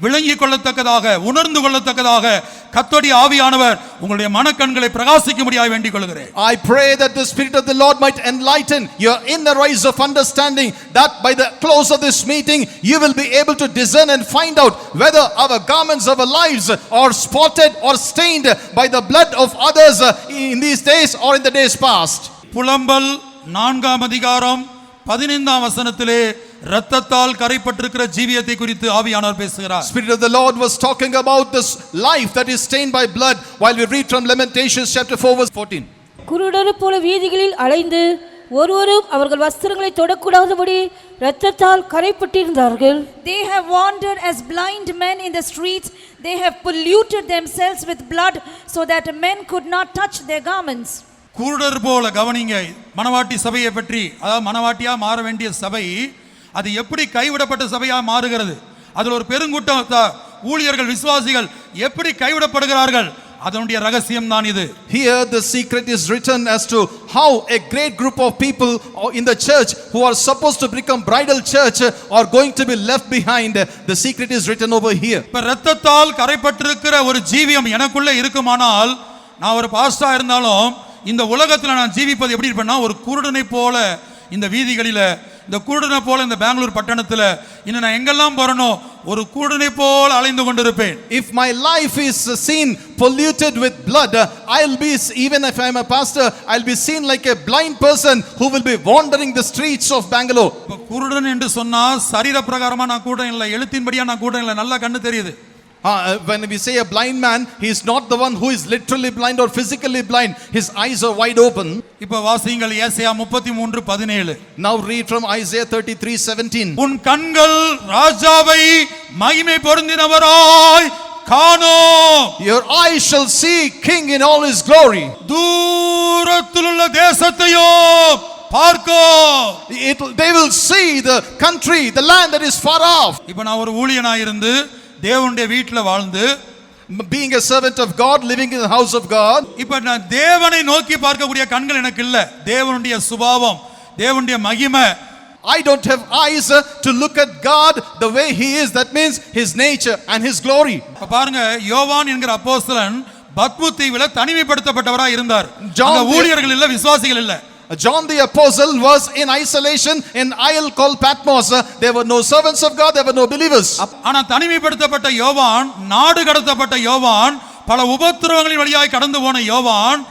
A: விளங்கிக் கொள்ளத்தக்கதாக, உணர்ந்து கொள்ளத்தக்கதாக கர்த்தருடைய ஆவியானவர் உங்களுடைய மனக்கண்களை பிரகாசிக்கும்படியாக வேண்டிக் கொள்கிறேன்.
B: I pray that the Spirit of the Lord might enlighten your inner eyes of understanding, that by the close of this meeting you will be able to discern and find out whether our garments of our lives are spotted or stained by the blood of others in these days or in the days past.
A: புலம்பல் 4ஆம் அதிகாரம் 15ஆம் வசனத்திலே இரத்தத்தால் கரைப்பட்டிருக்கிற ஜீவியத்தை குறித்து ஆவியானவர் பேசுகிறார்.
B: Spirit of the Lord was talking about this life that is stained by blood while we read from Lamentations chapter 4 verse 14.
C: குருடர் போல வீதிகளில் அலைந்து ஒருவரும் அவர்கள் வஸ்திரங்களை தொடக்கூடாதபடி இரத்தத்தால் கரைப்பட்டிருந்தார்கள்.
D: They have wandered as blind men in the streets. They have polluted themselves with blood so that men could not touch their garments.
A: குருடர் போல, கவனிங்க, மனவாட்டி சபையை பற்றி, அதாவது மனவாட்டியா மாற வேண்டிய சபை அது எப்படி கைவிடப்பட்ட சபையா மாறுகிறது, அதில் ஒரு பெருங்கூட்டம் ஊழியர்கள், விசுவாசிகள் எப்படி கைவிடப்படுகிறார்கள், அதனுடைய ரகசியம் தான் இது.
B: Here the secret is written as to how a great group of people in the church who are supposed to become bridal church are going to be left behind. The secret is written over here.
A: இப்ப இரத்தத்தால் கரைப்பட்டிருக்கிற ஒரு ஜீவியம் எனக்குள்ள இருக்குமானால், நான் ஒரு பாஸ்டரா இருந்தாலும் இந்த உலகத்தில் நான் ஜீவிப்பது எப்படி இருப்பேன்னா, ஒரு குருடனை போல இந்த வீதிகளில இந்த கூடனை போல இந்த பெங்களூர் பட்டணத்துல இன்னும் நான் எங்கெல்லாம் போறனோ ஒரு கூடனை போல அலைந்து கொண்டிருப்பேன்.
B: If my life is seen polluted with blood, I'll be, even if I'm a pastor, I'll be seen like a blind person who will be wandering the streets of Bangalore.
A: இப்ப குருடன் என்று சொன்னா சரீர பிரகாரமா நான் கூடன் இல்லை, எழுத்தின்படியா நான் கூடன் இல்லை, நல்லா கண்ணு தெரியுது.
B: When we say a blind man, he is not the one who is literally blind or physically blind. His eyes are wide open.
A: இப்ப வாசியுங்கள் ஏசாயா 33:17.
B: Now read from Isaiah 33:17.
A: உன் கண்கள் ராஜாவை மகிமை பொருந்தினவராய் காணோம்.
B: Your eyes shall see king in all his glory.
A: தூரத்திலுள்ள தேசத்தையோ பார்க்கோ.
B: They will see the country, the land that is far off.
A: இப்ப நான் ஒரு ஊழியனாய் இருந்து தேவனுடைய வீட்ல வாழ்ந்து,
B: being a servant of God, living in the house of God,
A: இப்ப நான் தேவனை நோக்கி பார்க்கக்கூடிய கண்கள் எனக்கு இல்ல. தேவனுடைய சுபாவம், தேவனுடைய மகிமை,
B: I don't have eyes to look at God the way he is. That means his nature and his glory.
A: இப்ப பாருங்க, யோவான் என்கிற அப்போஸ்தலன் பத்மு தீவில தனிமைப்படுத்தப்பட்டவராய் இருந்தார்.
B: John
A: அங்க ஊழியர்கள் இல்ல, விசுவாசிகள் இல்ல.
B: John the apostle was in isolation in isle called Patmos. There were no servants of God, there were no believers.
A: ஆனா தனிமைப்படுத்தப்பட்ட யோவான், நாடு கடத்தப்பட்ட யோவான், பல உபத்திரவங்களின் வழியாய் கடந்து போன யோவான்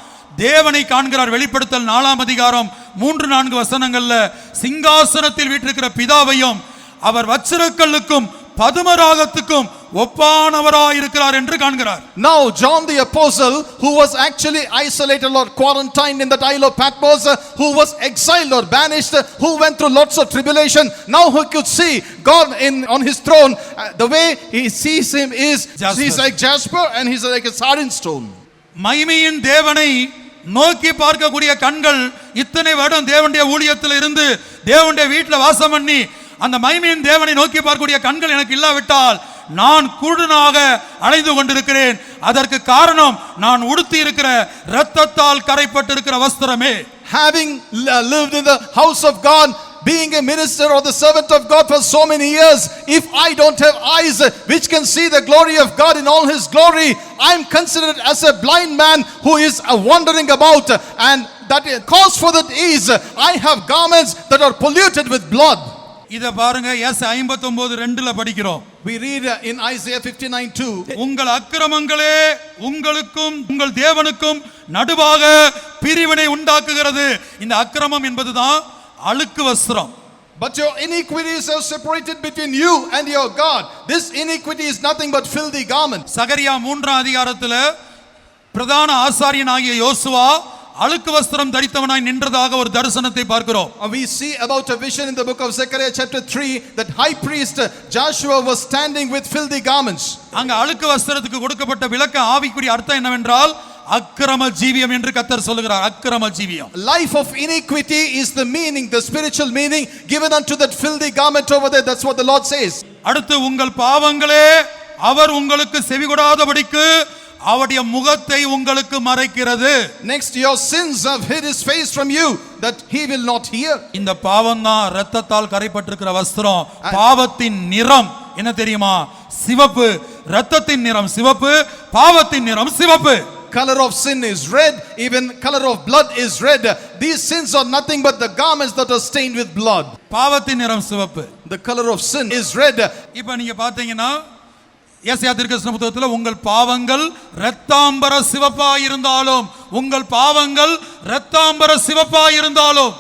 A: தேவனை காண்கிறார். வெளிப்படுத்தல் 4ஆம் அதிகாரம் 3-4 வசனங்கள்ல சிங்காசனத்தில் வீற்றிருக்கிற பிதாவையும் அவர் வச்சிரக்கல்லுக்கும் பதுமராகத்துக்கும் ஒப்பானவராய் இருக்கிறார் என்று காண்கிறார்.
B: Now John the apostle, who was actually isolated or quarantined in that isle of Patmos, who was exiled or banished, who went through lots of tribulation, now he could see God on his throne. The way he sees him is he's like jasper and he's like a sardine stone.
A: மகிமையின் தேவனை நோக்கி பார்க்கக்கூடிய கண்கள் இத்தனை வருடம் தேவனுடைய ஊழியத்தில் இருந்து தேவனுடைய வீட்டில் வாசம் பண்ணி அந்த மகிமையின் தேவனை நோக்கி பார்க்கக்கூடிய கண்கள் எனக்கு இல்லாவிட்டால் நான் குருடனாக அலைந்து கொண்டிருக்கிறேன். அதற்கு காரணம் நான் உடுத்தி இருக்கிற இரத்தத்தால் கரைப்பட்டிருக்கிற வஸ்திரமே.
B: Having lived in the house of God, being a minister or the servant of God for so many years, if I don't have eyes which can see the glory of God in all his glory, I am considered as a blind man who is wandering about, and that cause for that is I have garments that are polluted with blood.
A: இத பாருங்க, ஏசாயா 59:2ல படிக்கிறோம்.
B: We read in Isaiah 59:2,
A: உங்கள் அக்கிரமங்களே உங்களுக்கும் உங்கள் தேவனுக்கும் நடுவாக பிரிவினை உண்டாக்குகிறது. இந்த அக்கிரமம் என்பதுதான் அழுக்கு வஸ்திரம்.
B: but your iniquities have separated between you and your God. This iniquity is nothing but filthy garment.
A: சகரியா 3ஆம் அதிகாரத்துல பிரதான ஆசாரியனாகிய யோசுவா அழுக்கு வஸ்திரம் தரித்தவனாய் நின்றதாக ஒரு தரிசனத்தை பார்க்கிறோம்.
B: We see about a vision in the book of Zechariah chapter 3 that high priest Joshua was standing with filthy garments.
A: அங்க அழுக்கு வஸ்திரத்துக்கு கொடுக்கப்பட்ட விளக்க ஆவிக்குரிய அர்த்தம் என்னவென்றால் அக்கிரம ஜீவியம் என்று கர்த்தர் சொல்லுகிறார். அக்கிரம ஜீவியம்,
B: Life of iniquity is the meaning, the spiritual meaning given unto that filthy garment over there. That's what the Lord says.
A: அடுத்து உங்கள் பாவங்களே அவர் உங்களுக்கு செவிகொடாதபடிக்கு அவருடைய முகத்தை உங்களுக்கு மறைக்கிறது.
B: Next, your sins have hid his face from you that he will not hear.
A: இந்த பாவம் தான் இரத்தத்தால் கரைப்பட்டிருக்கிற வஸ்திரம். பாவத்தின் நிறம் என்ன தெரியுமா? சிவப்பு. இரத்தத்தின் நிறம் சிவப்பு, பாவத்தின் நிறம் சிவப்பு.
B: Color of sin is red, even color of blood is red. These sins are nothing but the garments that are stained with blood.
A: பாவத்தின் நிறம் சிவப்பு.
B: The color of sin is red.
A: இப்ப நீங்க பாத்தீங்கன்னா ஏசாயா தீர்க்கதரிசன புத்தகத்தில் உங்கள் பாவங்கள் இரத்தாம்பர சிவப்பாய் இருந்தாலும், உங்கள் பாவங்கள் இரத்தாம்பர சிவப்பாய் இருந்தாலும்,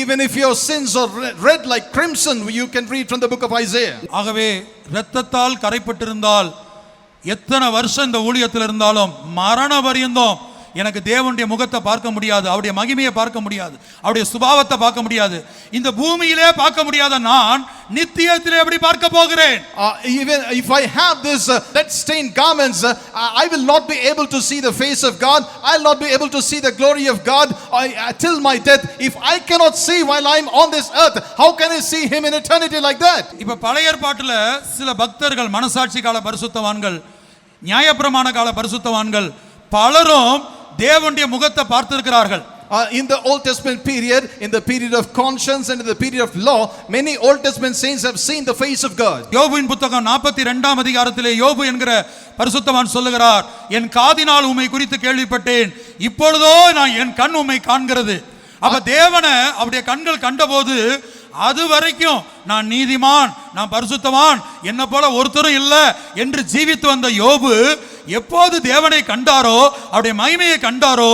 B: even if your sins are red like crimson, you can read from the book of Isaiah.
A: ஆகவே இரத்தத்தால் கரைப்பட்டிருந்தால் எத்தனை வருஷம் இந்த ஊழியத்தில் இருந்தாலும் மரண பரியந்தம் எனக்கு தேவனுடைய முகத்தை பார்க்க முடியாது, அவருடைய மகிமையை பார்க்க முடியாது, அவருடைய சுபாவத்தை பார்க்க முடியாது. இந்த பூமியிலே பார்க்க முடியாத நான் நித்தியத்திலே எப்படி பார்க்க போகிறேன்?
B: Even if I have this red stained garments, I will not be able to see the face of God. I'll not be able to see the glory of God till my death. If I cannot see while I'm on this earth, how can I see him in eternity like that?
A: இப்ப பழைய ஏற்பாட்டில் சில பக்தர்கள், மனசாட்சி கால பரிசுத்தவான்கள், நியாயப்பிரமாண கால பரிசுத்தவான்கள் பலரும் தேவனுடைய முகத்தை பார்த்திருக்கிறார்கள்.
B: In the Old Testament period, in the period of conscience and in the period of law, many Old Testament saints have seen the face of God.
A: யோபுவின் புத்தகம் 42ஆம் அதிகாரத்திலே யோபு என்கிற பரிசுத்தவான் சொல்லுகிறார், என் காதினால் உம்மை குறித்து கேள்விப்பட்டேன், இப்பொழுதோ நான் என் கண் உம்மை காண்கிறது. அப்ப தேவனை அவருடைய கண்கள் கண்டபோது அது வரைக்கும் நான் நீதிமான், நான் பரிசுத்தவான், என்ன போல ஒருத்தரும் இல்ல என்று ஜீவித்து வந்த யோபு எப்போது தேவனை கண்டாரோ, அவருடைய மகிமையை கண்டாரோ,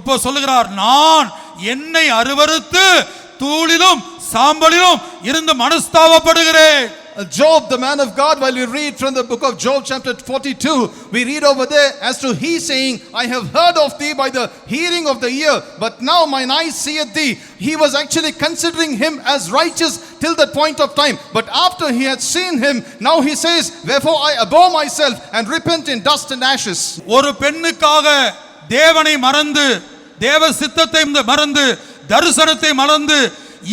A: இப்போ சொல்லுகிறார், நான் என்னை அருவருத்து தூளிலும் சாம்பலிலும் இருந்து மனஸ்தாபப்படுகிறேன்.
B: Job, the man of God, while we read from the book of Job chapter 42, we read over there as to he saying, I have heard of thee by the hearing of the ear, but now mine eyes seeth thee. He was actually considering him as righteous till that point of time. But after he had seen him, now he says, wherefore I abhor myself and repent in dust and ashes.
A: ஒரு பெண்ணுக்காக தேவனை மறந்து, தேவ சித்தத்தை மறந்து, தரிசனத்தை மறந்து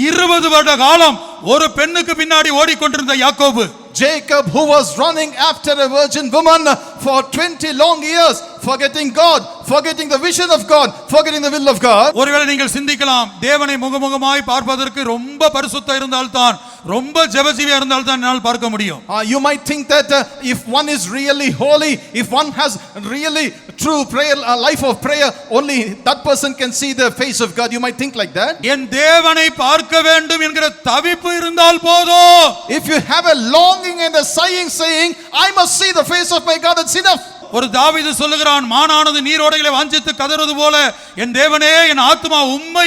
A: 20 வருட காலம் ஒரு பெண்ணுக்கு பின்னாடி ஓடிக்கொண்டிருந்த யாக்கோபு,
B: Jacob, who was running after a virgin woman for 20 long years, forgetting God, forgetting the vision of God, forgetting the will of God.
A: ஒருவேளை நீங்கள் சிந்திக்கலாம், தேவனை முகமுகமாய் பார்ப்பதற்கு ரொம்ப பரிசுத்தம் இருந்தால்தான், ரொம்ப ஜெபஜீவியா இருந்தால்தான் என்னால் பார்க்க முடியும்.
B: You might think that if one is really holy, if one has really true prayer, life of prayer, only that person can see the face of God. You might think like that.
A: என் தேவனை பார்க்க வேண்டும் என்கிற தவிப்பு இருந்தால் போதும்.
B: If you have a longing and a sighing saying, I must see the face of my God, that's enough.
A: ஒரு தாவீது சொல்லுகிறான், மானானது நீரோடைகளை வாஞ்சித்து கதறுவது போல என் தேவனே என் ஆத்துமா உம்மை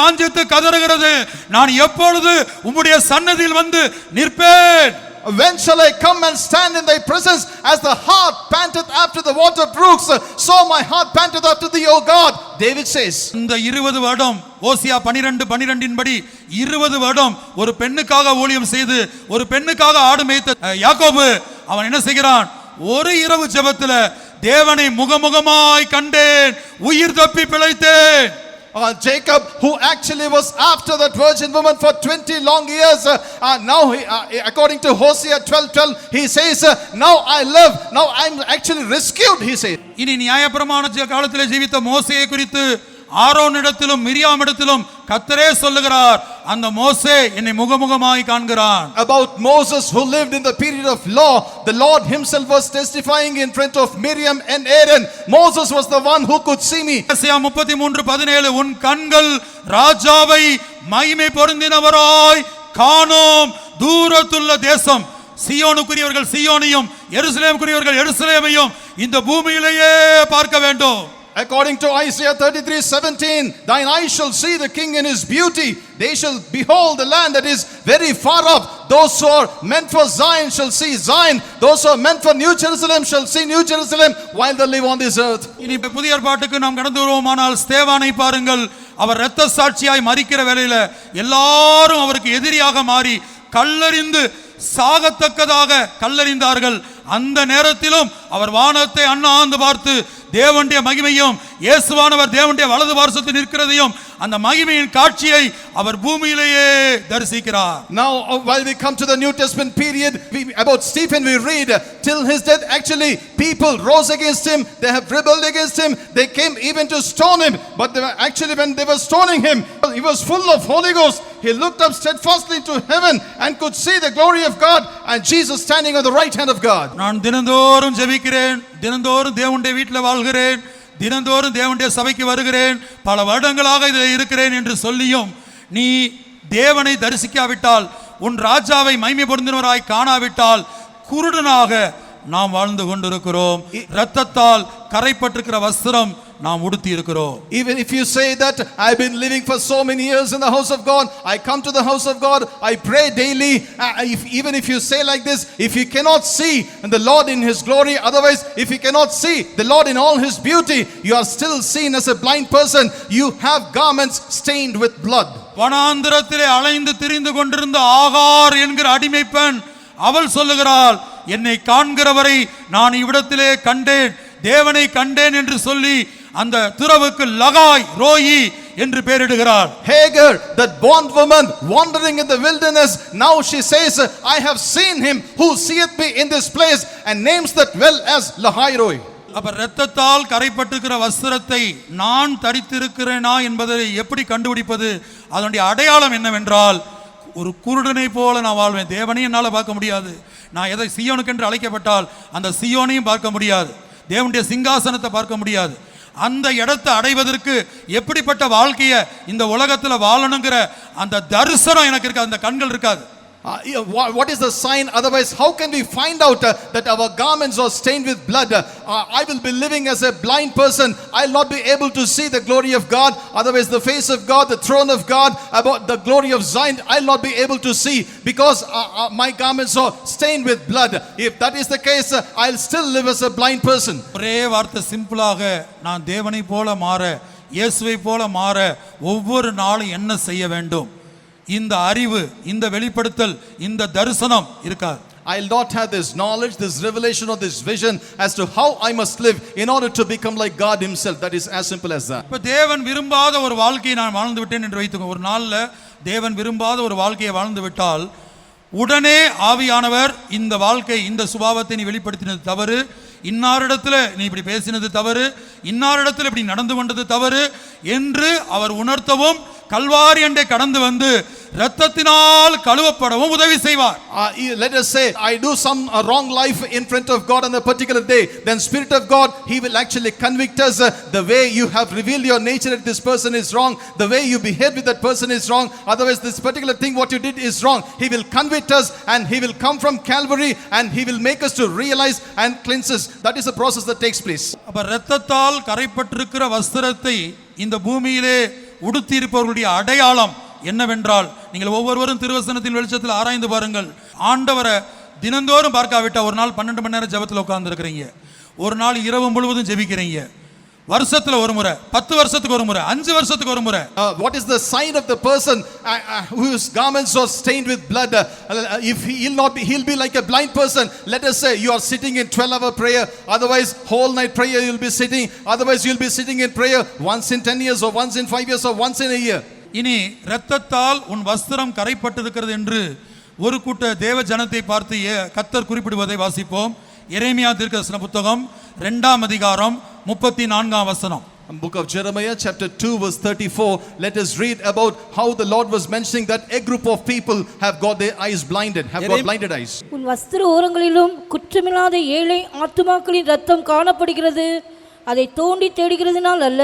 A: வாஞ்சித்து கதறுகிறது. நான் எப்பொழுது உம்முடைய சன்னதியில் வந்து நிற்பேன்?
B: When shall I come and stand in thy presence? As the hart panteth after the water brooks, so my heart panteth after thee, O God. David says.
A: இந்த 20 வருடம், ஓசியா 12:12 படி 20 வருடம் ஒரு பெண்ணுக்காக ஊழியம் செய்து, ஒரு பெண்ணுக்காக ஆடு மேய்த்த யாக்கோபு, அவன் என்ன செய்கிறான்? ஒரு இரவு ஜெபத்துல தேவனை முகமுகமாய் கண்டேன், உயிர் தப்பி பிழைத்தேன்.
B: Jacob, who actually was after that virgin woman for 20 long years, now according to Hosea 12:12, he says, now I live, now I'm actually rescued, he says.
A: இனி நியாயப்பிரமாண காலத்திலே ஜீவித்த மோசேயை குறித்து ஆரோனிடத்திலும் மிரியாமிடத்திலும் கர்த்தரே சொல்லுகிறார், அந்த மோசே என்னை முகமுகமாய் காண்கிறான்.
B: About Moses who lived in the period of law, the Lord himself was testifying in front of Miriam and Aaron. Moses was the one who could see me.
A: ஏசாயா 33:17, உன் கண்கள் ராஜாவை மகிமை பொருந்தினவராய் காணோம் தூரத்துள்ள தேசம், சியோனுக்குரியவர்கள் சியோனையும் எருசலேமுக்குரியவர்கள் எருசலேமையும் இந்த பூமியிலேயே பார்க்க வேண்டும்.
B: According to Isaiah 33:17, thine eyes shall see the king in his beauty. They shall behold the land that is very far off. Those who are meant for Zion shall see Zion. Those who are meant for New Jerusalem shall see New Jerusalem while they live on this earth.
A: இனி புதிய ஏற்பாட்டுக்கு நாம் கடந்து வருவோமானால் ஸ்தேவானை பாருங்கள். அவர் இரத்த சாட்சியாய் மரிக்கிற வேளையில எல்லாரும் அவருக்கு எதிரியாக மாறி கல்லறிந்து சாகத்தக்கதாக கல்லறிந்தார்கள். அந்த நேரத்திலும் அவர் வானத்தை அண்ணாந்து பார்த்து தேவனுடைய மகிமையும் இயேசுவானவர் தேவனுடைய வலது பார்சத்தில் நிற்கிறதையும் அந்த மகிமையின் காட்சியை அவர் பூமியிலேயே தரிசிக்கிறார்.
B: Now while we come to the New Testament period, about Stephen we read, till his death actually people rose against him, they have rebelled against him, they came even to stone him, but they were actually, when they were stoning him, he was full of Holy Ghost. He looked up steadfastly to heaven and could see the glory of God and Jesus standing on the right hand of God.
A: நான் தினந்தோறும் ஜெபிக்கிறேன், தினந்தோறும் தேவனுடைய வீட்டில் வாழ்கிறேன், தினந்தோறும் தேவனுடைய சபைக்கு வருகிறேன், பல வருடங்களாக இதில் இருக்கிறேன் என்று சொல்லியும் நீ தேவனை தரிசிக்காவிட்டால், உன் ராஜாவை மகிமை பொருந்தினவராய் காணாவிட்டால் குருடனாக நாம் வாழ்ந்து கொண்டிருக்கிறோம். இரத்தத்தால் கரைப்பட்டிருக்கிற வஸ்திரம் நாம் உடுத்தி இருக்கிறோம்.
B: Even if you say that I've been living for so many years in the house of God, I come to the house of God, I pray daily, even if you say like this, if you cannot see the Lord in his glory, otherwise if you cannot see the Lord in all his beauty, you are still seen as a blind person. You have garments stained with blood.
A: வனாந்திரத்திலே அலைந்து திரிந்து கொண்டிருந்த ஆகார் என்கிற அடிமை பெண், அவள் சொல்லுகிறாள், என்னை காண்கிறவரை நான் இவ்விடத்திலே கண்டேன், தேவனை கண்டேன் என்று சொல்லி அந்த துறவுக்கு லகாய் ரோயி என்று பெயரிடுகிறார்.
B: Hagar, that bondwoman wandering in the wilderness, now she says, I have seen him who seeth me in this place, and names that well as Lahairoi.
A: அப்ப இரத்தத்தால் கரைப்பட்டிருக்கிற வஸ்திரத்தை நான் தரித்திருக்கிறேனா என்பதை எப்படி கண்டுபிடிப்பது? அதனுடைய அடையாளம் என்னவென்றால், ஒரு குருடனை போல நான் வாழ்வேன். தேவனையும் என்னால் பார்க்க முடியாது. நான் எதை சியோனுக்கு என்று அழைக்கப்பட்டால் அந்த சியோனையும் பார்க்க முடியாது. தேவனுடைய சிங்காசனத்தை பார்க்க முடியாது. அந்த இடத்தை அடைவதற்கு எப்படிப்பட்ட வாழ்க்கையை இந்த உலகத்துல வாழணுங்கிற அந்த தரிசனம் எனக்கு இருக்கு, அந்த கண்கள் இருக்காது.
B: What is the sign? Otherwise, how can we find out that our garments are stained with blood? I will be living as a blind person. I'll not be able to see the glory of God. Otherwise, the face of God, the throne of God, about the glory of Zion, I'll not be able to see because my garments are stained with blood. If that is the case, I'll still live as a blind person.
A: ஒரே வார்த்தை சிம்பிளாக, நான் தேவனை போல மாற, இயேசுவை போல மாற ஒவ்வொரு நாளும் என்ன செய்ய வேண்டும்? இந்த அறிவு, இந்த வெளிப்படுத்தல், இந்த தரிசனம் இருக்காது.
B: I'll not have this knowledge, this revelation or this vision as to how I must live in order to become like God himself. That is as simple as that.
A: இப்ப தேவன் விரும்பாத ஒரு வாழ்க்கையை நான் வாழ்ந்து விட்டேன் என்று வைத்துக்கோ. ஒரு நாள்ல தேவன் விரும்பாத ஒரு வாழ்க்கையை வாழ்ந்து விட்டால் உடனே ஆவியானவர் இந்த வாழ்க்கை, இந்த சுபாவத்தை நீ வெளிப்படுத்தினது தவறு, இன்னாரிடத்துல நீ இப்படி பேசினது தவறு, இன்னாரிடத்துல இப்படி நடந்து கொண்டது தவறு என்று அவர் உணர்த்தவும் கல்வாரி அண்டை கடந்து வந்து இரத்தத்தினால் கழுவப்படவும் உதவி செய்வார்.
B: Let us say I do some wrong life in front of God on a particular day, then Spirit of God, he will actually convict us. The way you have revealed your nature that this person is wrong, the way you behave with that person is wrong, otherwise this particular thing what you did is wrong. He will convict us and he will come from Calvary and he will make us to realize and cleanse us. That is a process that takes place.
A: அப்ப இரத்தத்தால் கரைப்பட்டிருக்கிற வஸ்திரத்தை இந்த பூமியிலே உடுத்தி இருப்பவர்களுடைய அடையாளம் என்னவென்றால், நீங்கள் ஒவ்வொருவரும் திருவசனத்தின் வெளிச்சத்தில் ஆராய்ந்து பாருங்கள். ஆண்டவரை தினந்தோறும் பார்க்காவிட்டா ஒரு நாள் 12 மணி நேரம் ஜெபத்தில் உட்கார்ந்து இருக்கிறீங்க, ஒரு நாள் இரவு முழுவதும் ஜெபிக்கிறீங்க, வருஷத்துல ஒரு முறை, 10 வருஷத்துக்கு ஒரு முறை, 5 வருஷத்துக்கு ஒரு முறை.
B: What is the sign of the person whose garments are stained with blood? If he'll be like a blind person. Let us say you are sitting in 12-hour prayer, otherwise whole night prayer you'll be sitting, otherwise you'll be sitting in prayer once in 10 years or once in 5 years or once in a year.
A: இனி இரத்தத்தால் உன் வஸ்திரம் கரைப்பட்டிருக்கிறது என்று ஒரு கூட்ட தேவ ஜனத்தை பார்த்து கர்த்தர் குறிப்பிடுவதை வாசிப்போம். எரேமியா தீர்க்கதரிசன புத்தகம் 2ஆம் அதிகாரம் 34ஆம் வசனம்.
B: Book of Jeremiah chapter 2 verse 34. Let us read about how the Lord was mentioning that a group of people have got their eyes blinded, have got blinded eyes.
C: உன் வஸ்திர ஓரங்களிலும் குற்றமில்லாத ஏழை ஆத்துமாக்களின் ரத்தம் காணப்படுகிறது. அதை தோண்டி தேடுகிறதுனால் அல்ல,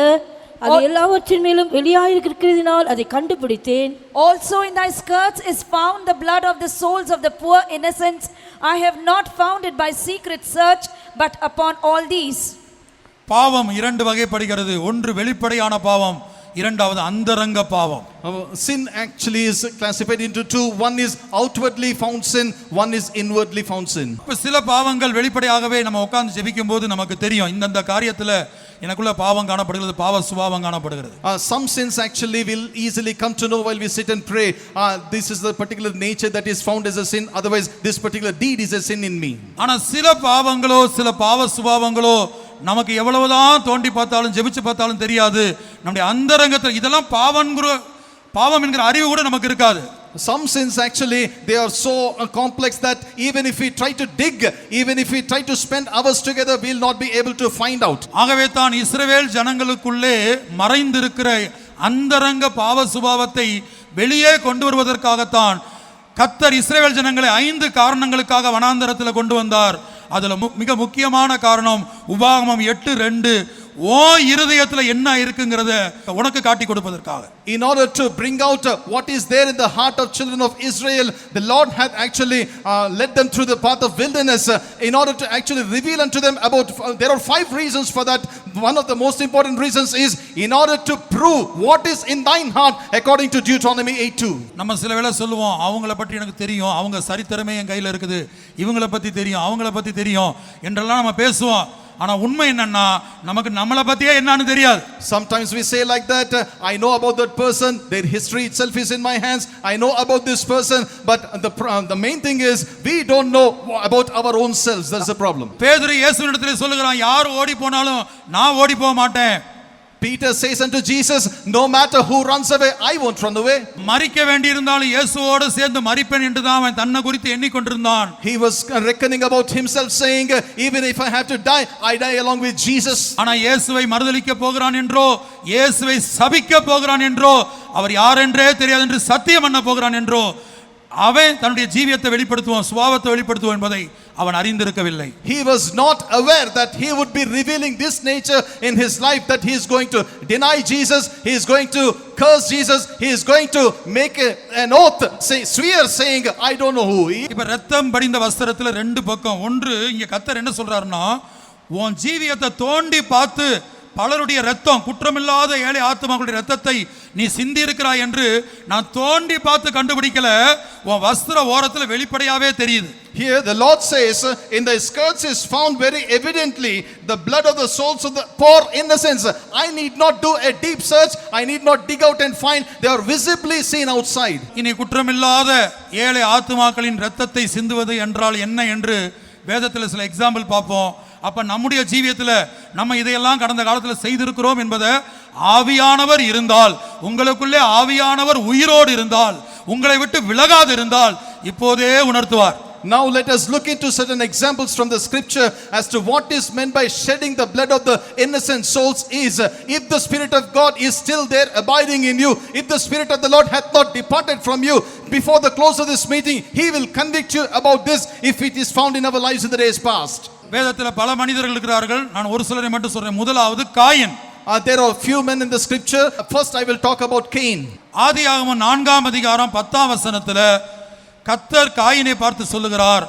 C: அது எல்லாவற்றின் மேலும் வெளியாயிருக்கிறதினால் அதை கண்டுபிடித்தேன்.
D: Also in thy skirts is found the blood of the souls of the poor innocents. I have not found it by secret search, but upon all these.
A: பாவம் 2 வகைப்படுகிறது. ஒன்று வெளிப்படையான பாவம், இரண்டாவது அந்தரங்க பாவம்.
B: Sin actually is classified into two. One is outwardly found sin, one is inwardly found sin.
A: இப்ப சில பாவங்கள் வெளிப்படையாகவே நம்ம உட்கார்ந்து ஜெபிக்கும் போது நமக்கு தெரியும், இந்த காரியத்துல எனக்குள்ள பாவம் காணப்படுகிறது, பாவ சுபாவம் காணப்படுகிறது.
B: Some sins actually will easily come to know while we sit and pray. This is the particular nature that is found as a sin, otherwise this particular deed is a sin in me.
A: ஆனா சில பாவங்களோ சில பாவ சுபாவங்களோ நமக்கு எவ்வளவுதான் தோண்டி பார்த்தாலும் ஜெபிச்சு பார்த்தாலும் தெரியாது. நம்முடைய அந்தரங்கத்தில் இதெல்லாம் பாவம் என்கிற அறிவு கூட நமக்கு இருக்காது.
B: Some sins actually they are so complex that even if we try to dig, even if we try to spend hours together, we will not be able to find out.
A: ஆகவே தான் இஸ்ரவேல் ஜனங்களுக்குள்ளே மறைந்திருக்கிற அந்தரங்க பாவ சுபாவத்தை வெளியே கொண்டு வருவதற்காகத்தான் கர்த்தர் இஸ்ரவேல் ஜனங்களை 5 காரணங்களுக்காக வனாந்தரத்தில் கொண்டு வந்தார். அதுல மிக முக்கியமான காரணம் உபாகமம் 8:2, ஓ இருதயத்துல என்ன இருக்குங்கிறத உனக்கு காட்டி கொடுப்பதற்காக.
B: In order to bring out what is there in the heart of children of Israel, the Lord had actually led them through the path of wilderness in order to actually reveal unto them about there are 5 reasons for that. One of the most important reasons is in order to prove what is in thine heart according to Deuteronomy 8:2.
A: நம்ம சில வேளை சொல்லுவோம், அவங்கள பற்றி எனக்கு தெரியும், அவங்க சரித்திரமே என் கையில் இருக்குது, இவங்கள பத்தி தெரியும், அவங்கள பத்தி தெரியும் என்றெல்லாம் நம்ம பேசுவோம். ஆனா உண்மை என்னன்னா நமக்கு நம்மள பத்தியே என்னன்னு தெரியாது.
B: Sometimes we say like that, I know about that person, their history itself is in my hands, I know about this person, but the main thing is we don't know about our own selves. That's the problem.
A: பேதுரு இயேசுவினிடத்திலே சொல்லுகிறான், யார் ஓடி போனாலும் நான் ஓடி போக மாட்டேன்.
B: Peter says unto Jesus, no matter who runs away, I won't run away.
A: மரிக்க வேண்டியிருந்தாலும் இயேசுவோடு சேர்ந்து மரிப்பேன் என்று தான் அவன் தன்னை குறித்து எண்ணிக்கொண்டிருந்தான்.
B: He was reckoning about himself saying, even if I have to die, I die along with Jesus.
A: ஆனா இயேசுவை மறுதலிக்க போகிறான் என்றோ இயேசுவை சபிக்க போகிறான் என்றோ அவர் யார் என்றே தெரியாது என்று சத்தியம் பண்ண போகிறான் என்றோ அவன் தன்னுடைய ஜீவியத்தை வெளிப்படுத்துவான், சுபாவத்தை வெளிப்படுத்துவான் என்பதை அவன் அறிந்திருக்கவில்லை.
B: He was not aware that he would be revealing this nature in his life, that he is going to deny Jesus, he is going to curse Jesus, he is going to make an oath, swear saying, I don't know who he is.
A: இப்ப ரத்தம் படிந்த வஸ்திரத்துல ரெண்டு பக்கம். ஒன்று இங்க கர்த்தர் என்ன சொல்றாருன்னா, உன் ஜீவியத்தை தோண்டி பார்த்து பலருடைய ரத்தம், குற்றமில்லாத ஏழை ஆத்துமாக்களுடைய ரத்தத்தை நீ சிந்தி இருக்கிறாய் என்று நான் தோண்டி பார்த்து கண்டுபிடிக்கல, உன் வஸ்திர ஓரத்துல வெளிப்படையாவே தெரியுது.
B: Here the Lord says, in the skirts is found very evidently the blood of the souls of the poor innocents. I need not do a deep search, I need not dig out and find, they are visibly seen outside.
A: இனி குற்றமில்லாத ஏழை ஆத்துமாக்களின் ரத்தத்தை சிந்துவது என்றால் என்ன என்று வேதத்தில் சில example பார்ப்போம். அப்ப நம்முடைய ஜீவியத்தில் நம்ம இதையெல்லாம் கடந்த காலத்தில் செய்திருக்கிறோம் என்பதை ஆவியானவர் இருந்தால், உங்களுக்குள்ளே ஆவியானவர் உயிரோடு இருந்தால், உங்களை விட்டு விலகாது இருந்தால் இப்போதே உணர்த்துவார்.
B: Now let us look into certain examples from the scripture as to what is meant by shedding the blood of the innocent souls is. If the Spirit of God is still there abiding in you, if the Spirit of the Lord hath not departed from you, before the close of this meeting, He will convict you about this if it is found in our lives in the days past.
A: வேதத்தில் பல மனிதர்கள் இருக்கிறார்கள், நான் ஒரு சிலரை மட்டும் சொல்றேன். முதலாவது coin.
B: There are few men in the scripture. First I will talk about Cain.
A: ஆதியாகமம் 4ஆம் அதிகாரம் 10ஆம் வசனத்தில் கர்த்தர் காயினை பார்த்து சொல்லுகிறார்,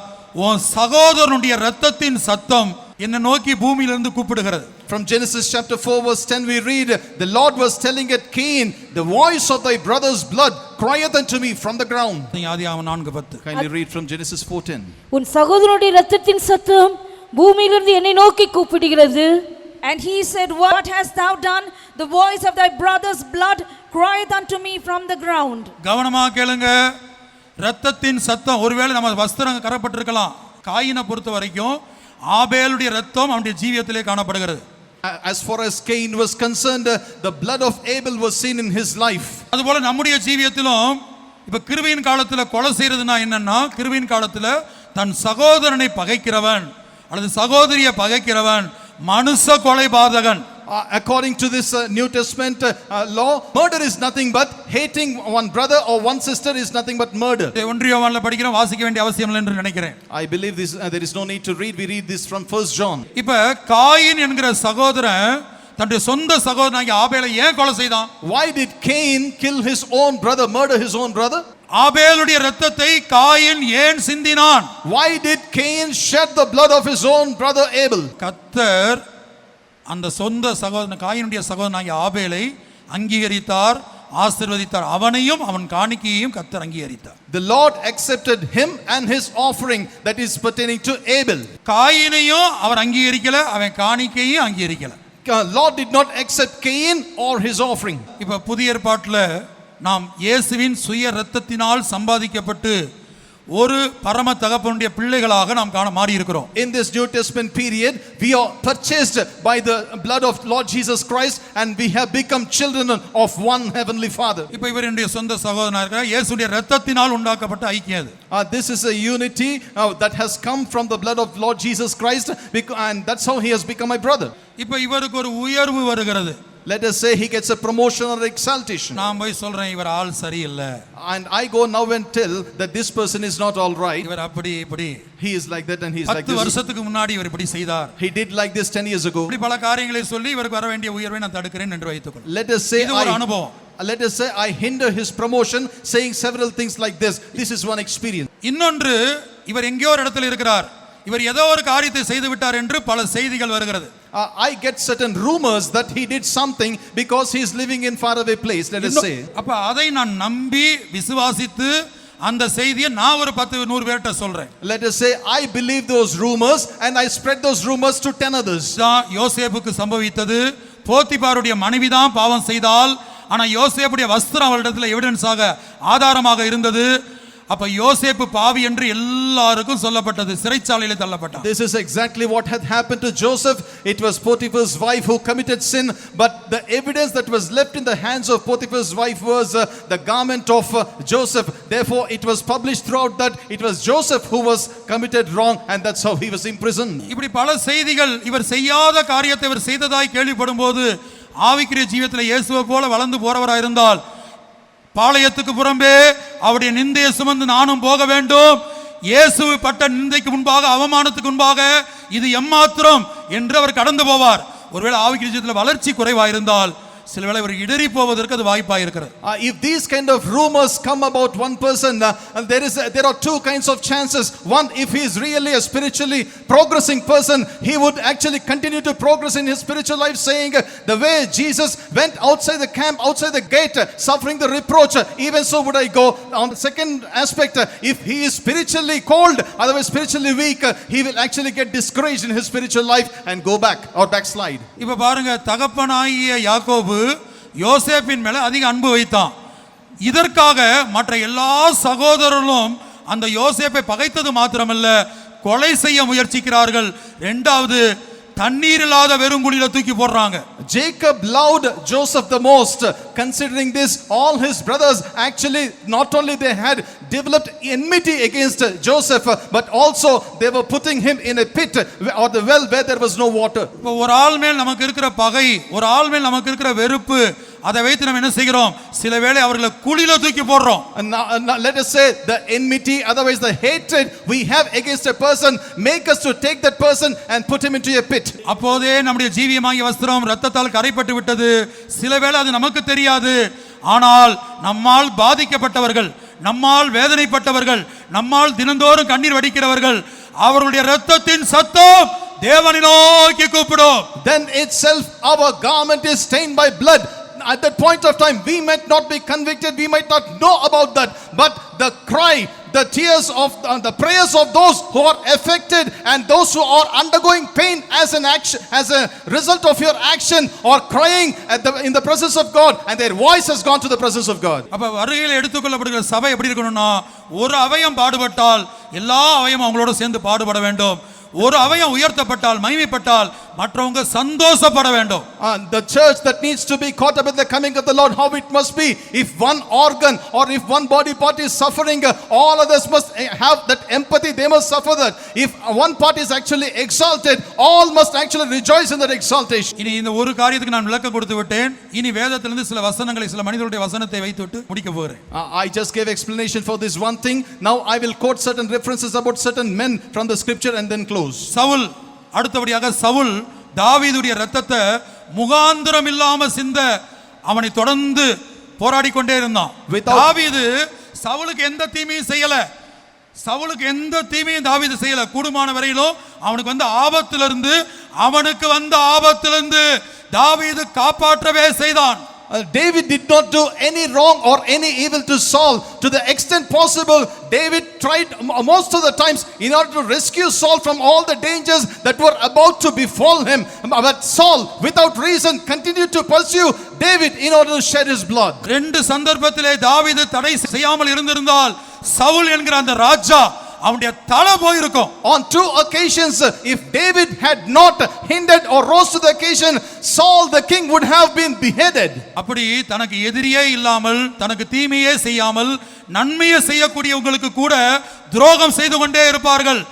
A: உன் சகோதரனுடைய இரத்தத்தின் சத்தம் என்னை நோக்கி பூமியிலிருந்து கூப்பிடுகிறது.
B: From Genesis chapter 4 verse 10 we read, the Lord was telling at Cain, the voice of thy brother's blood crieth unto me from the ground.
A: ஆதியாகமம் 4:10.
B: Kindly read from Genesis 4:10.
C: உன் சகோதரனுடைய இரத்தத்தின் சத்தம் பூமியிலிருந்து என்னை நோக்கி கூப்பிடுகிறது.
D: And he said, what hast thou done? The voice of thy brother's blood crieth unto me from the ground.
A: கவனமா கேளுங்க. இரத்தத்தின் சத்தம், ஒருவேளை நம்ம வஸ்திரம் கரப்பட்டிருக்கலாம். காயினை பொறுத்த வரைக்கும் ஆபேலுடைய இரத்தம் அவனுடைய ஜீவியத்திலே காணப்படுகிறது.
B: As far as Cain was concerned, the blood of Abel was seen in his life.
A: அதுபோல நம்முடைய ஜீவியத்திலும் இப்ப கிருபையின் காலத்துல கொலை செய்யறதுனா என்னன்னா, கிருபையின் காலத்துல தன் சகோதரனை பகைக்கிறவன் அல்லது சகோதரியை பகைக்கிறவன் மனுஷ கொலைபாதகன்.
B: According to this New Testament law, murder is nothing but hating one brother or one sister is nothing but murder.
A: ஒன்றியவான்ல படிக்கிறோம், வாசிக்க வேண்டிய அவசியம் இல்லை என்று நினைக்கிறேன்.
B: I believe this there is no need to read. We read this from 1 John.
A: இப்ப coin என்கிற சகோதரன் தன்னுடைய சொந்த சகோதரனாகிய ஆபேலை ஏன் கொலை செய்தான்?
B: Why did Cain kill his own brother, murder his own brother?
A: ஆபேலுடைய இரத்தத்தை காயின் ஏன் சிந்தினான்?
B: Why did Cain shed the blood of his own brother Abel?
A: கர்த்தர் அந்த சொந்த சகோதரன் காயினுடைய சகோதரனாகிய ஆபேலை அங்கீகரித்தார், ஆசீர்வதித்தார். அவனையும் அவன் காணிக்கையையும் கர்த்தர் அங்கீகரித்தார்.
B: The Lord accepted him and his offering that is pertaining to Abel.
A: காயினையும் அவர் அங்கீகரிக்கல, அவன் காணிக்கையும் அங்கீகரிக்கல.
B: Lord did not accept Cain or his offering.
A: இப்ப புதிய ஏற்பாட்டில் நாம் இயேசுவின் சுய இரத்தத்தினால் சம்பாதிக்கப்பட்டு ஒரு பரம தகப்பனுடைய பிள்ளைகளாக நாம் மாறி இருக்கிறோம்.
B: In this New Testament period, we are purchased by the blood of Lord Jesus Christ and we have become children of one heavenly Father.
A: இப்போ இவருடைய சொந்த சகோதரனாக இருக்கிற இயேசுடைய இரத்தத்தினால் உண்டாக்கப்பட்ட ஐக்கியம் அது.
B: This is a unity that has come from the blood of Lord Jesus Christ, and that's how he has become my brother.
A: இப்போ இவருக்கு ஒரு உயர்வு வருகிறது.
B: Let us say he gets a promotion or exaltation.
A: நான் போய் சொல்றேன், இவர் ஆள் சரியில்லை,
B: and I go now and tell that this person is not all right.
A: இவர் அப்படி இப்படி,
B: he is like that and he is like
A: 10
B: this.
A: வருஷத்துக்கு முன்னாடி இவர் இப்படி செய்தார்,
B: he did like this 10 years ago.
A: இப்படி பல காரியங்களை சொல்லி இவருக்கு வர வேண்டிய உயர்வை நான் தடுக்கிறேன் என்று வைத்துக்கொள்.
B: Let us say
A: இது ஒரு அனுபவம்.
B: Let us say I hinder his promotion, saying several things like this. This is one experience.
A: இன்னொன்று, இவர் எங்கேயோ ஒரு இடத்துல இருக்கிறார், இவர் ஏதோ ஒரு காரியத்தை செய்து விட்டார் என்று பல செய்திகள் வருகிறது.
B: I get certain rumors that he did something because he is living in far away place. Let us say.
A: அப்ப அதை நான் நம்பி விசுவாசித்து அந்த செய்தியை நான் ஒரு 10-100 பேர்ட்ட சொல்றேன்.
B: Let us say I believe those rumors and I spread those rumors to 10 others.
A: யோசேப்புக்கு சம்பவித்தது, போத்திபாருடைய மனைவிதான் பாவம் செய்தால், ஆனா யோசேப்புடைய வஸ்திரம் அவரிடத்துல எவிடன்ஸாக ஆதாரமாக இருந்தது. அப்ப யோசேப்பு பாவி என்று எல்லாருக்கும் சொல்லப்பட்டது, சிறைச்சாலையில் தள்ளப்பட்டான்.
B: This is exactly what had happened to Joseph. It was Potiphar's wife who committed sin, but the evidence that was left in the hands of Potiphar's wife was the garment of Joseph. Therefore it was published throughout that it was Joseph who was committed wrong, and that's how he was imprisoned.
A: இப்படி பல செய்திகள், இவர் செய்யாத காரியத்தை இவர் செய்ததாய் கேள்விப்படும் போது ஆவிக்குரிய ஜீவியத்தில் இயேசுவை போல வளர்ந்து போறவராக இருந்தால், பாளையத்துக்கு புறம்பே அவருடைய நிந்தையை சுமந்து நானும் போக வேண்டும் இயேசு பட்ட நிந்தைக்கு முன்பாக, அவமானத்துக்கு முன்பாக இது எம்மாத்திரம் என்று அவர் கடந்து போவார். ஒருவேளை ஆவிக்குரிய ஜீவிதத்தில் வளர்ச்சி குறைவாயிருந்தால் சில வேளை ஒரு இடறி போவதற்கு அது வாய்ப்பாக இருக்கிறது.
B: If these kind of rumors come about one person, there are two kinds of chances. One, if he is really a spiritually progressing person, he would actually continue to progress in his spiritual life, saying the way Jesus went outside the camp, outside the gate, suffering the reproach, even so would I go. On the second aspect, if he is spiritually cold, otherwise spiritually weak, he will actually get discouraged in his spiritual life and go back or backslide.
A: இப்ப பாருங்க, தகப்பனாகிய யாக்கோபு யோசேப்பின் மேல அதிக அன்பு வைத்தான். இதற்காக மற்ற எல்லா சகோதரர்களும் அந்த யோசேப்பை பகைத்தது மாத்திரமல்ல, கொலை செய்ய முயற்சிக்கிறார்கள். இரண்டாவது, தண்ணீர் இல்லாத வெறுங்குழியில தூக்கி போடுறாங்க.
B: Jacob loved Joseph the most. Considering this, all his brothers actually not only they had developed enmity against Joseph, but also they were putting him in a pit or the well where there was no water.
A: இப்போ ஒரு ஆள் மேல் நமக்கு இருக்கிற பகை, ஒரு ஆள் மேல் நமக்கு இருக்கிற வெறுப்பு, அதை வைத்து நம்ம என்ன செய்கிறோம்? சில வேளை அவர்களை குழியில தூக்கி போடுறோம்.
B: And now let us say the enmity, otherwise the hatred we have against a person make us to take that person and put him into a pit.
A: அப்போதே நம்முடைய ஜீவியமாகிய வஸ்திரம் இரத்தத்தால் கரைப்பட்டு விட்டது. சில வேளை அது நமக்கு தெரியாது. ஆனால் நம்மால் பாதிக்கப்பட்டவர்கள், நம்மால் வேதனைப்பட்டவர்கள், நம்மால் தினந்தோறும் கண்ணீர் வடிக்கிறவர்கள், அவருடைய இரத்தத்தின் சத்தம் தேவனை நோக்கி கூப்பிடும்.
B: Then itself our garment is stained by blood. At that point of time we might not be convicted, we might not know about that, but the cry, the tears of the prayers of those who are affected and those who are undergoing pain as an action, as a result of your action, or crying in the presence of God, and their voice has gone to the presence of God.
A: அப்ப வருகையில் எடுத்துக்கொள்ளப்படுகிற சபை எப்படி இருக்கணும்னா, ஒரு அவயம் பாடுபட்டால் எல்லா அவயமும் அவங்களோட சேர்ந்து பாடுபட வேண்டும். ஒரு அவயம் உயர்த்தப்பட்டால், மகிமைப்பட்டால் மற்றவங்க சந்தோஷப்பட வேண்டும்.
B: The church that needs to be caught up in the coming of the Lord, how it must be. If one organ or if one body part is suffering, all others must have that empathy, they must suffer that. If one part is actually exalted, all must actually rejoice in that exaltation.
A: இனி இந்த ஒரு காரியத்துக்கு நான் விளக்கம் கொடுத்து விட்டேன். இனி வேதத்திலிருந்து சில வசனங்களை, சில மனிதர்களுடைய வசனத்தை வைத்துவிட்டு முடிக்க போகிறேன்.
B: I just gave explanation for this one thing. Now I will quote certain references about certain men from the scripture and then close.
A: Saul, அடுத்தபடியாக சவுல் தாவீதுடைய இரத்தத்தை முகாந்திரம் இல்லாம சிந்த அவனை தொடர்ந்து போராடி கொண்டே இருந்தான். தாவீது சவுலுக்கு எந்த தீமையும் செய்யல. சவுலுக்கு எந்த தீமையும் தாவீது செய்யல. கூடுமான வரையிலும் அவனுக்கு வந்த ஆபத்திலிருந்து தாவீது காப்பாற்றவே செய்தான்.
B: David did not do any wrong or any evil to Saul. To the extent possible, David tried most of the times in order to rescue Saul from all the dangers that were about to befall him. But Saul, without reason, continued to pursue David in order to shed his blood.
A: ரெண்டு சந்தர்ப்பத்திலே தாவீது தடை செய்யாமல் இருந்திருந்தால் சவுல் என்கிற அந்த ராஜா அவனுடைய தலை போயிருக்கும்.
B: On two occasions, if David had not hindered or rose to the occasion, Saul the king would have been beheaded.
A: அப்படி தனக்கு எதிரியே இல்லாமல், தனக்கு தீமையே செய்யாமல் நன்மையை செய்யக்கூடியவங்களுக்கு கூட துரோகம் செய்து கொண்டே இருப்பார்கள்.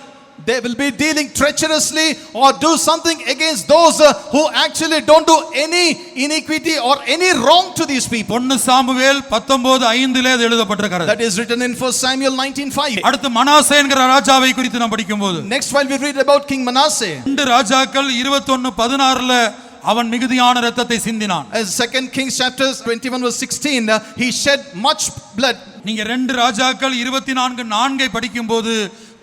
B: They will be dealing treacherously or do something against those who actually don't do any iniquity or any wrong to these people.
A: 1 Samuel 19:5 இது எழுதப்பட்டிருக்கிறது.
B: That is written in 1 Samuel 19:5.
A: அடுத்து மனாசே என்கிற ராஜாவை குறித்து நாம் படிக்கும்போது,
B: Next while we read about King Manasseh,
A: 2 ராஜாக்கள் 21:16 அவன் மிகுதியான இரத்தத்தை சிந்தினான்.
B: as 2 Kings chapter 21 verse 16, he shed much blood.
A: நீங்க 2 ராஜாக்கள் 24:4 படிக்கும்போது,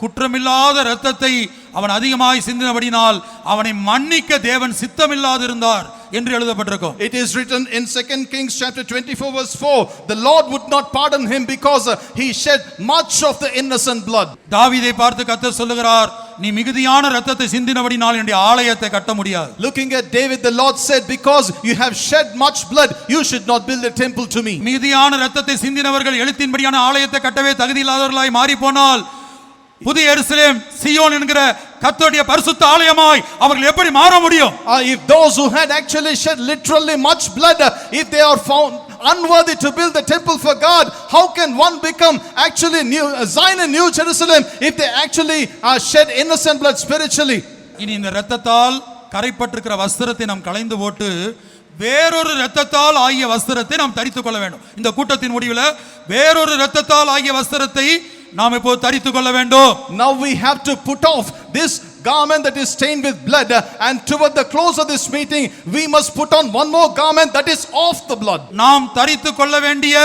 A: குற்றமில்லாத இரத்தத்தை அவன் அதிகமாய் சிந்தினபடினால் அவனை மன்னிக்க தேவன் சித்தமில்லாதிருந்தார் என்று எழுதப்பட்டிருக்கும்.
B: It is written in 2 Kings chapter 24 verse 4, the Lord would not pardon him because he shed much of the innocent blood.
A: தாவீதை பார்த்து கர்த்தர் சொல்லுகிறார், நீ மிகுதியான இரத்தத்தை சிந்தினபடினால் என்னுடைய ஆலயத்தை கட்ட முடியாது.
B: Looking at David, the Lord said, because you have shed much blood, you should not build a temple to me.
A: மிகுதியான இரத்தத்தை சிந்தினவர்கள் எழுத்தின்படியான ஆலயத்தை கட்டவே தகுதி இல்லாதவர்களாய் மாறி போனால் புதிய எருசலேம் சீயோன் என்கிற கர்த்தருடைய பரிசுத்த ஆலயமாய் அவர்கள் எப்படி மாற முடியும்?
B: If those who had actually shed literally much blood, if they are found unworthy to build the temple for God, how can one become actually new Zion and New Jerusalem if they actually shed innocent blood spiritually?
A: இனி இந்த இரத்தத்தால் கரைப்பட்டிருக்கிற வஸ்திரத்தை நாம் களைந்து போட்டு வேறொரு இரத்தத்தால் ஆகிய வஸ்திரத்தை நாம் தரித்துக் கொள்ள வேண்டும். இந்த கூட்டத்தின் முடிவில் வேறொரு இரத்தத்தால் ஆகிய வஸ்திரத்தை நாம் இப்போ தரித்துக் கொள்ள வேண்டும்.
B: Now we have to put off this garment that is stained with blood, and toward the close of this meeting we must put on one more garment that is of the blood.
A: நாம் தரித்துக் கொள்ள வேண்டிய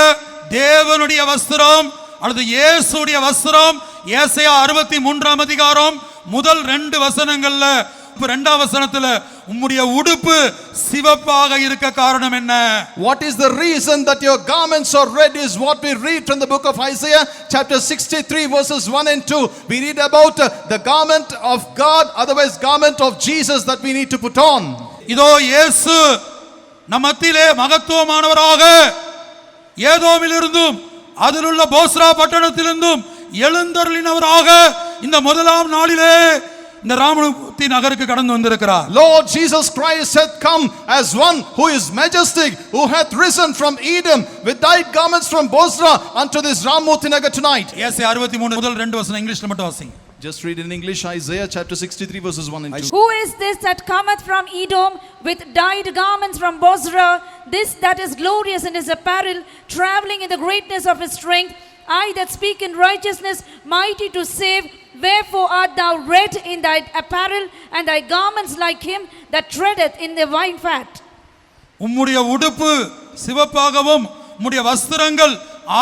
A: தேவனுடைய வஸ்திரம் அல்லது இயேசுடைய வஸ்திரம் ஏசாயா 63ஆம் அதிகாரம் முதல் 2 வசனங்கள்ல இரண்டாம் வசனத்துல உம்முடைய உடுப்பு சிவப்பாக இருக்க காரணம் என்ன?
B: What is the reason that your garments are red is what we read from the book of Isaiah chapter 63 verses 1 and 2. We read about the garment of God, otherwise garment of Jesus that we need to put on.
A: இதோ இயேசு நம் மத்தியிலே மகத்துவமானவராக ஏதோமிலிருந்தும் அதிலுள்ள போஸ்ரா பட்டணத்திலிருந்தும் எழுந்தருளினவராக இந்த முதலாம் நாளிலே இந்த ராமனுத்தி நகருக்கு கடந்து வந்திருக்கிறார்.
B: Lord Jesus Christ hath come as one who is majestic, who hath risen from Edom with dyed garments from Bosra unto this Ramothi Nagar tonight.
A: ஏசாயா 63 முதல் 2 வசனம் இங்கிலீஷ்ல மட்டும் வாசிங்க.
B: Just read in English Isaiah chapter 63 verses 1 and 2.
D: Who is this that cometh from Edom with dyed garments from Bosra, this that is glorious in his apparel, traveling in the greatness of his strength? I that speak in righteousness, mighty to save. Wherefore art thou red in thy apparel, and thy garments like him that treadeth in the wine fat?
A: உம்முடைய உடுப்பு சிவப்பாகவும் உம்முடைய வஸ்திரங்கள்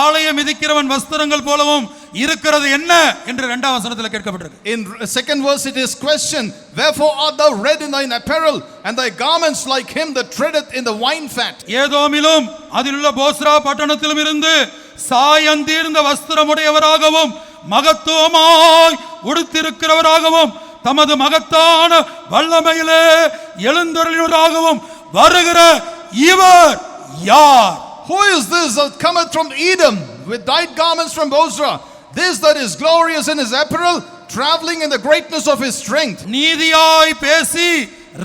A: ஆலயம் மிதிக்கிறவன் வஸ்திரங்கள் போலவும் இருக்கிறது என்ன என்று இரண்டாம் வசனத்தில் கேட்கப்பட்டிருக்கு.
B: In second verse it is question, wherefore art thou red in thine apparel, and thy garments like him that treadeth in the wine fat?
A: ஏதோமிலும் அதிலுள்ள போஸ்ரா பட்டணத்திலும் இருந்து சாயந்தீர்ந்த வஸ்திரமுடையவராகவும் மகத்துவமாய் உடுத்திருக்கிறவராகவும் தமது மகத்தான வல்லமையிலே எழுந்தருளினவராகவும் வருகிற இவர் யார்?
B: Who is this that cometh from Edom with dyed garments from Bosra? This that is glorious in his apparel, traveling in the greatness of his strength.
A: நீதியாய் பேசி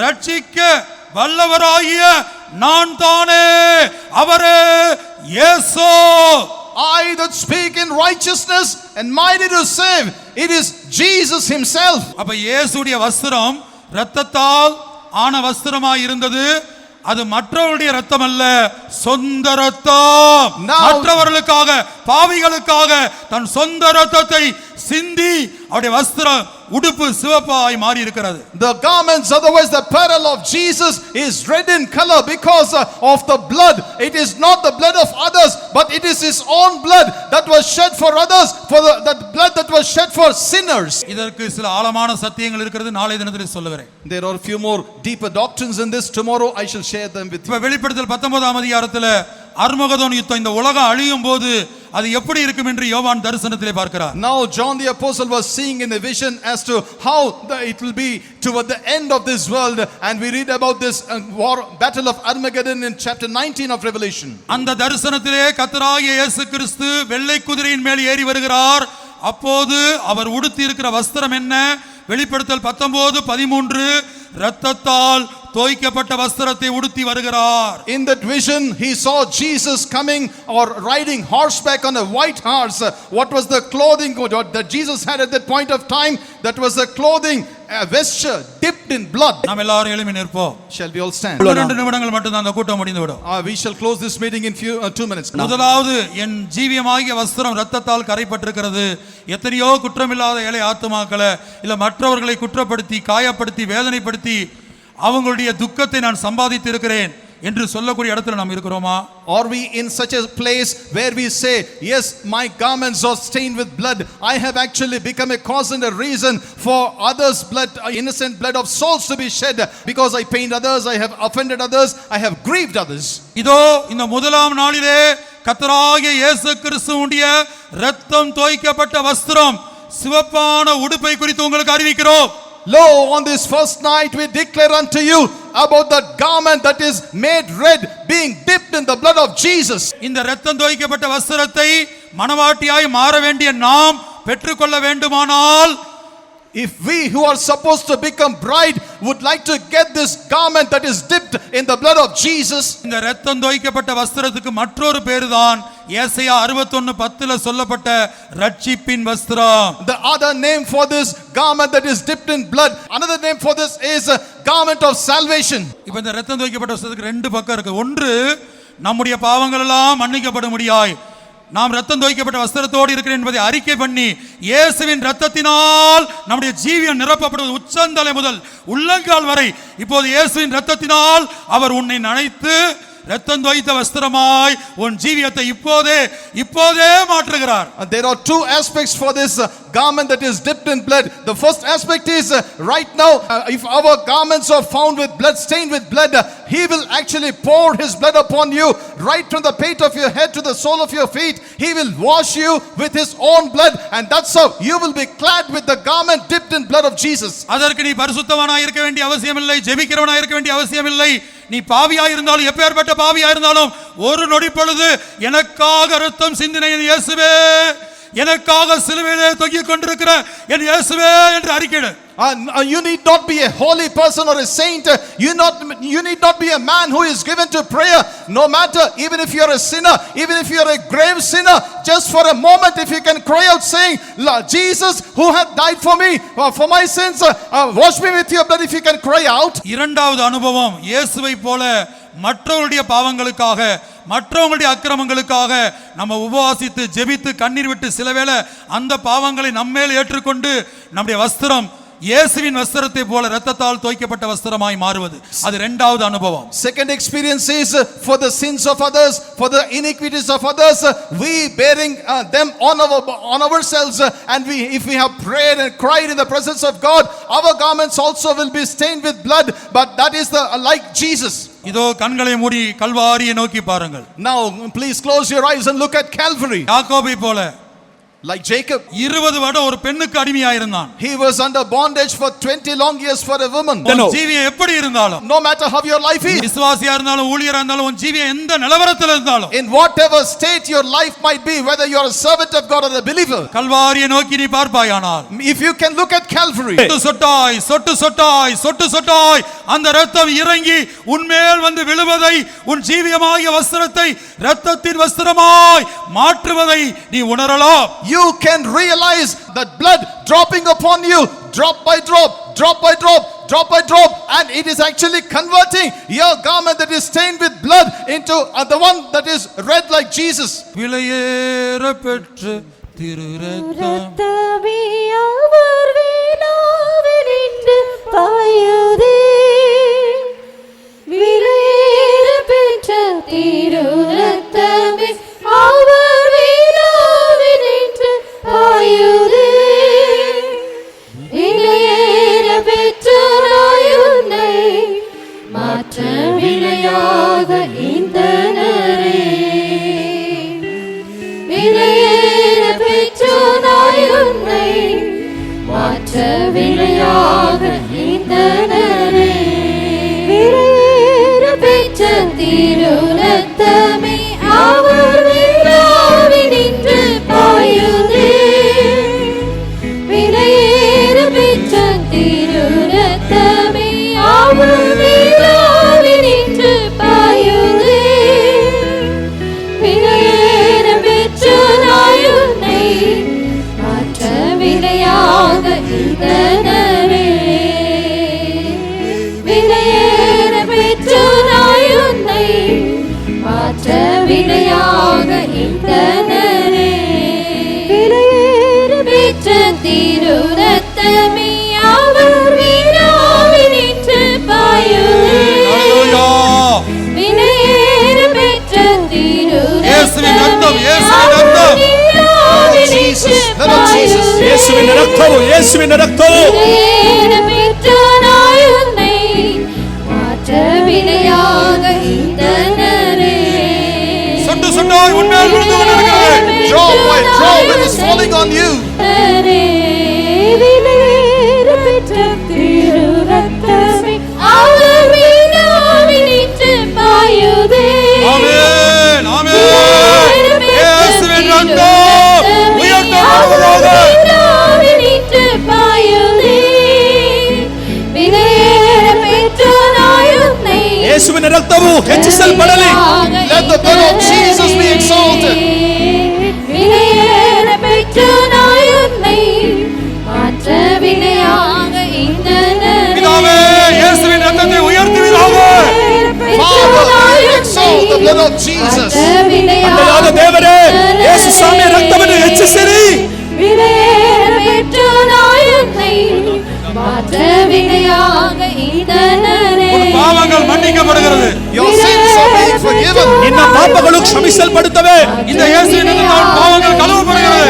A: ரட்சிக்க வல்லவராகிய நான் தானே, அவரே இயேசு.
B: I that speak in righteousness and mighty to save, it is Jesus himself.
A: அப்ப இயேசுடைய வஸ்திரம் இரத்தத்தால் ஆன வஸ்திரமாய் இருந்தது. அது மற்றவருடைய ரத்தம் அல்ல, சொந்த ரத்தம். மற்றவர்களுக்காக பாவிகளுக்காக தன் சொந்த ரத்தத்தை சிந்தி அவருடைய வஸ்திரம் உடுப்பு சிவப்பாய் மாறி இருக்கிறது.
B: The garments, otherwise the apparel of Jesus, is red in color because of the blood. It is not the blood of others, but it is his own blood that was shed for others, for that blood that was shed for sinners.
A: இதற்கு சில ஆழமான சத்தியங்கள் இருக்கிறது, நாளை தினத்தில் சொல்லுகிறேன்.
B: There are a few more deeper doctrines in this. Tomorrow I shall share them with you.
A: இப்ப வெளிப்படுத்தல் 19ஆம் அதிகாரத்தில் அர்மகதோன் யுத்தம், இந்த உலகம் அழியும் போது அது எப்படி இருக்கும் என்று யோவான் தரிசனத்திலே பார்க்கிறார்.
B: Now John the apostle was seeing in a vision as to how it will be toward the end of this world, and we read about this war battle of Armageddon in chapter 19 of Revelation.
A: அந்த தரிசனத்திலே கர்த்தராகிய இயேசு கிறிஸ்து வெள்ளை குதிரையின் மேல் ஏறி வருகிறார். அப்போது அவர் உடுத்தி இருக்கிற வஸ்திரம் என்ன? வெளிப்படுத்தல் 19:13 இரத்தத்தால் தோய்க்கப்பட்ட வஸ்திரத்தை உடுத்தி வருகிறார்.
B: In that vision he saw Jesus coming or riding horseback on a white horse. What was the clothing that Jesus had at that point of time? That was a clothing, a vesture dipped in blood.
A: நாம் எல்லாரும் எழும்பி நிற்போம்.
B: Shall we all stand?
A: 2 நிமிடங்கள் மட்டும் தான் அந்த கூட்டம் முடிந்து விடும்.
B: We shall close this meeting in 2 minutes.
A: முதலாவது, என் ஜீவியமாகிய வஸ்திரம் இரத்தத்தால் கரைப்பட்டிருக்கிறது. எத்தனையோ குற்றமில்லாத ஏழை ஆத்துமாக்களை இல்ல மற்றவர்களை குற்றப்படுத்தி காயப்படுத்தி வேதனைப்படுத்தி அவங்களுடைய துக்கத்தை நான் சம்பாதித்து இருக்கிறேன் என்று சொல்லக்கூடிய இடத்துல நாம் இருக்கிறோமா?
B: Are we in such a place where we say, yes, my garments are stained with blood, I have actually become a cause and a reason for others' blood, innocent blood of souls to be shed, because I pained others, I have offended others, I have grieved others.
A: இதோ இந்த முதலாம் நாளிலே கர்த்தராகிய இயேசு கிறிஸ்துவுடைய இரத்தம் தோய்க்கப்பட்ட வஸ்திரம் சிவப்பான உடுப்பை குறித்து உங்களுக்கு அறிவிக்கிறோம்.
B: Lo, on this first night we declare unto you about that garment that is made red, being dipped in the blood of Jesus.
A: இந்த இரத்தம் தோய்க்கப்பட்ட வஸ்திரத்தை மணவாட்டியாய் மாற வேண்டிய நாம் பெற்றுக்கொள்ள வேண்டுமானால்,
B: if we who are supposed to become bride would like to get this garment that is dipped in the blood of Jesus,
A: இந்த இரத்தம் தோய்க்கப்பட்ட வஸ்திரத்துக்கு மற்றொரு பேருதான் ஏசாயா 61:10 சொல்லப்பட்ட ரட்சிப்பின் வஸ்திரம்.
B: the other name for this garment that is dipped in blood, another name for this is a garment of salvation.
A: இப்ப இந்த இரத்தம் தோய்க்கப்பட்ட வஸ்திரத்துக்கு 2 பக்கம் இருக்கு. ஒன்று, நம்முடைய பாவங்கள் எல்லாம் மன்னிக்கப்பட முடியாய் நாம் ரத்தம் தோய்க்கப்பட்ட வஸ்திரத்தோடு இருக்கிறேன் என்பதை அறிக்கை பண்ணி இயேசுவின் ரத்தத்தினால் நம்முடைய ஜீவியம் நிரப்பப்படுவது உச்சந்தலை முதல் உள்ளங்கால் வரை இப்போது இயேசுவின் ரத்தத்தினால் அவர் உன்னை நனைத்து ரத்தம் தோய்த்த வஸ்திரமாய் உன் ஜீவியத்தை இப்போதே மாற்றுகிறார்.
B: There are two aspects for this garment that is dipped in blood. The first aspect is right now if our garments are found with blood, stained with blood, he will actually pour his blood upon you right from the pate of your head to the sole of your feet. He will wash you with his own blood, and that's how you will be clad with the garment dipped in blood of Jesus.
A: அதற்கு நீ பரிசுத்தவானாய் இருக்க வேண்டிய அவசியமில்லை, ஜெபிக்கிறவனாய் இருக்க வேண்டிய அவசியமில்லை. நீ பாவியாய் இருந்தாலும் எப்பேற்பட்ட பாவியாய் இருந்தாலும் ஒரு நொடி பொழுது எனக்காக ரத்தம் சிந்தின என் இயேசுவே, எனக்காக சிலுவையிலே தொங்கிக் கொண்டிருக்கிற என் இயேசுவே என்று அறிக்கையிடு.
B: You need not be a holy person or a saint. You need not be a man who is given to prayer. No matter, even if you are a sinner, even if you are a grave sinner, just for a moment, if you can cry out saying, Jesus who hath died for me, for my sins, wash me with your blood. If you can cry out.
A: இரண்டாவது அனுபவம் இயேசுவை போல மற்றவருடைய பாவங்களுக்காக மற்றவங்களுடைய அக்கிரமங்களுக்காக நம்ம உபவாசித்து ஜெபித்து கண்ணீர் விட்டு சிலவேளை அந்த பாவங்களை நம்மேல் ஏற்றுக்கொண்டு நம்முடைய வஸ்திரம் இயேசுவின் வஸ்திரத்தை போல இரத்தத்தால் தோய்க்கப்பட்ட வஸ்திரமாய் மாறுவது, அது இரண்டாவது அனுபவம்.
B: Second experience is for the sins of others, for the iniquities of others, we bearing them on ourselves, and if we have prayed and cried in the presence of God, our garments also will be stained with blood, but that is the like Jesus.
A: இதோ கண்களை மூடி கல்வாரியை நோக்கி பாருங்கள்.
B: Now please close your eyes and look at Calvary.
A: யாக்கோபை போல
B: like Jacob,
A: 20 வருடம் ஒரு பெண்ணுக்கு அடிமையாக இருந்தான்.
B: he was under bondage for 20 long years for a woman.
A: உன் ஜீவியம் எப்படி இருந்தாலும்,
B: no matter how your life is,
A: விசுவாசியா இருந்தாலும் ஊழியரா இருந்தாலும் உன் ஜீவியம் எந்த நிலவரத்தில் இருந்தாலும்,
B: in whatever state your life might be, whether you are a servant of God or a believer,
A: கல்வாரியை நோக்கி நீ பார்ப்பாயானால்,
B: if you can look at Calvary,
A: சொட்டு சொட்டாய் அந்த இரத்தம் இறங்கி உன்மேல் வந்து விழுவதை, உன் ஜீவியமாகிய வஸ்திரத்தை இரத்தத்தின் வஸ்திரமாய் மாற்றுவதை நீ உணரலாம்.
B: you can realize that blood dropping upon you, drop by drop, drop by drop, drop by drop, and it is actually converting your garment that is stained with blood into the one that is red like Jesus.
A: விலையேற பெற்ற திரு
C: ரத்தமே அவர் வேளாவினின்று பாயுதே, விலையேற பெற்ற திரு ரத்தமே அவர் வேளாவினின்று பாயுதே, விலையேற பெற்ற நாயுன்னை மாற்ற விலையாக இந்தனரே, விலையேற பெற்ற நாயுன்னை மாற்ற விலையாக இந்தனரே, விலையேற பெற்ற திரு ரத்தமே அவர் வேளாவினின்று பாயுதே, விலையேற பெற்ற திரு ரத்தமே அவர் வேளாவினின்று பாயுதே, விலையேற பெற்ற நாயுன்னை மாற்ற விலையாக இந்தனரே, விலையேற பெற்ற நாயுன்னை மாற்ற விலையாக இந்தனரே, விலையேற பெற்ற திரு ரத்தமே அவர் வேளாவினின்று பாயுதே, விலையேற பெற்ற திரு
A: இயேசுவின் ரத்தம், இயேசுவின் ரத்தம்,
E: இயேசுவின் ரத்தம், இயேசுவின் ரத்தம்,
C: விலையேற பெற்ற நாயுன்னை மாற்ற விலையாக இந்தனரே,
A: சொட்டு சொட்டாய் உன்மேல் விழுந்து கொண்டிருக்கிறது.
B: Drop by drop it is falling on you.
C: விலையேற பெற்ற திரு ரத்தமே அவர் வேளாவினின்று பாயுதே,
A: ஆமென், ஆமென். இயேசுவின் ரத்தம் உயர்த்தப்படுவதாக.
C: வேளாவினின்று பாயுதே, விலையேற பெற்ற நாயுன்னை
E: இயேசுவின் ரத்தವು ಹೆಚ್ಚಿಸಲ್ಪಡಲಿ.
B: Let the blood of Jesus be exalted.
C: விலையேற பெற்ற நாயுன்னை மாற்ற விலையாக இந்தனரே,
A: பிதாவே, இயேசுவின் ரத்தத்தை உயர்த்துவீராக.
B: Father, exalt the blood of Jesus.
E: ತಂದೆಯಾದ ದೇವರೇ, ಸ್ವಾಮಿ ರಕ್ತವನ್ನು ಹೆಚ್ಚಿಸಿರಿ.
F: விலையேற பெற்றதாய் என்னை மாற்ற விலையாக ஈந்தனரே.
A: உன் பாவங்கள் மன்னிக்கப்படுகிறது.
B: Your sins are being forgiven.
E: ನಿನ್ನ ಪಾಪಗಳು ಕ್ಷಮಿಸಲ್ಪಡುತ್ತವೆ.
A: இந்த இயேசுவின் ரத்தத்தால் பாவங்கள் கழுவப்படுகிறது.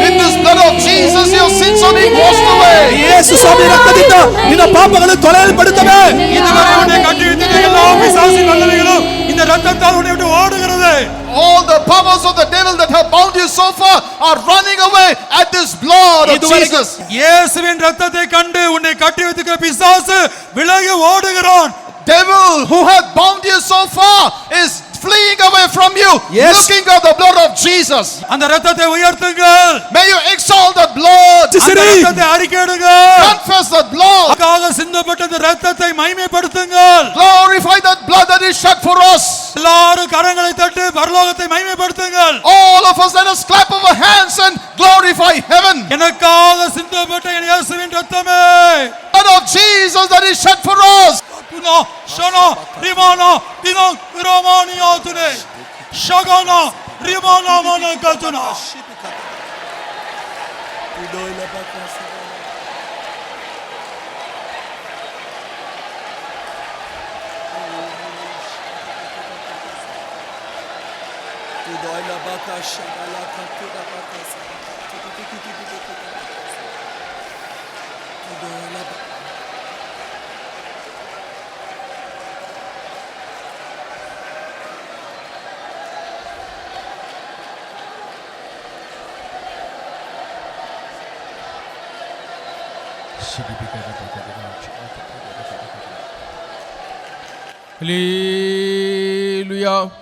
B: In this blood of Jesus, your sins are being washed away.
E: ಯೇಸು ಸ್ವಾಮಿ ರಕ್ತದಿಂದ ನಿನ್ನ ಪಾಪಗಳು ತೊಳೆಯಲ್ಪಡುತ್ತವೆ.
A: இதுவரை உன்னை கட்டி வைத்திருந்த எல்லா பிசாசின் வல்லமைகளும் இந்த ரத்தத்தால் உன்னை விட்டு ஓடுகிறது.
B: All the powers of the devil that have bound you so far are running away at this blood of Jesus.
A: இயேசுவின் ரத்தத்தை கண்டு உன்னை கட்டி வைத்திருக்கிற பிசாசு விலகி ஓடுகிறான்.
B: Devil who had bound you so far is fleeing away from you,
E: Yes.
B: looking at the blood of Jesus.
A: அந்த ரத்தத்தை உயர்த்துங்கள்.
B: May you exalt the blood,
A: அந்த ரத்தத்தை அறிக்கையிடுங்கள்.
B: confess the blood,
A: நமக்காக சிந்தப்பட்ட இந்த ரத்தத்தை மகிமைப்படுத்துங்கள்.
B: glorify that blood that is shed for us.
A: எல்லாரும் கரங்களை தட்டி பரலோகத்தை மகிமைப்படுத்துங்கள்.
B: All of us, let us clap our hands and glorify heaven.
A: எனக்காக சிந்தப்பட்ட என் இயேசுவின் ரத்தமே,
B: Blood of Jesus that is shed for us.
A: துனா ஷனா ரிமானா Dina கிராமானியா துனே Shahana ரிமானா மனகதுனா.
E: Hallelujah.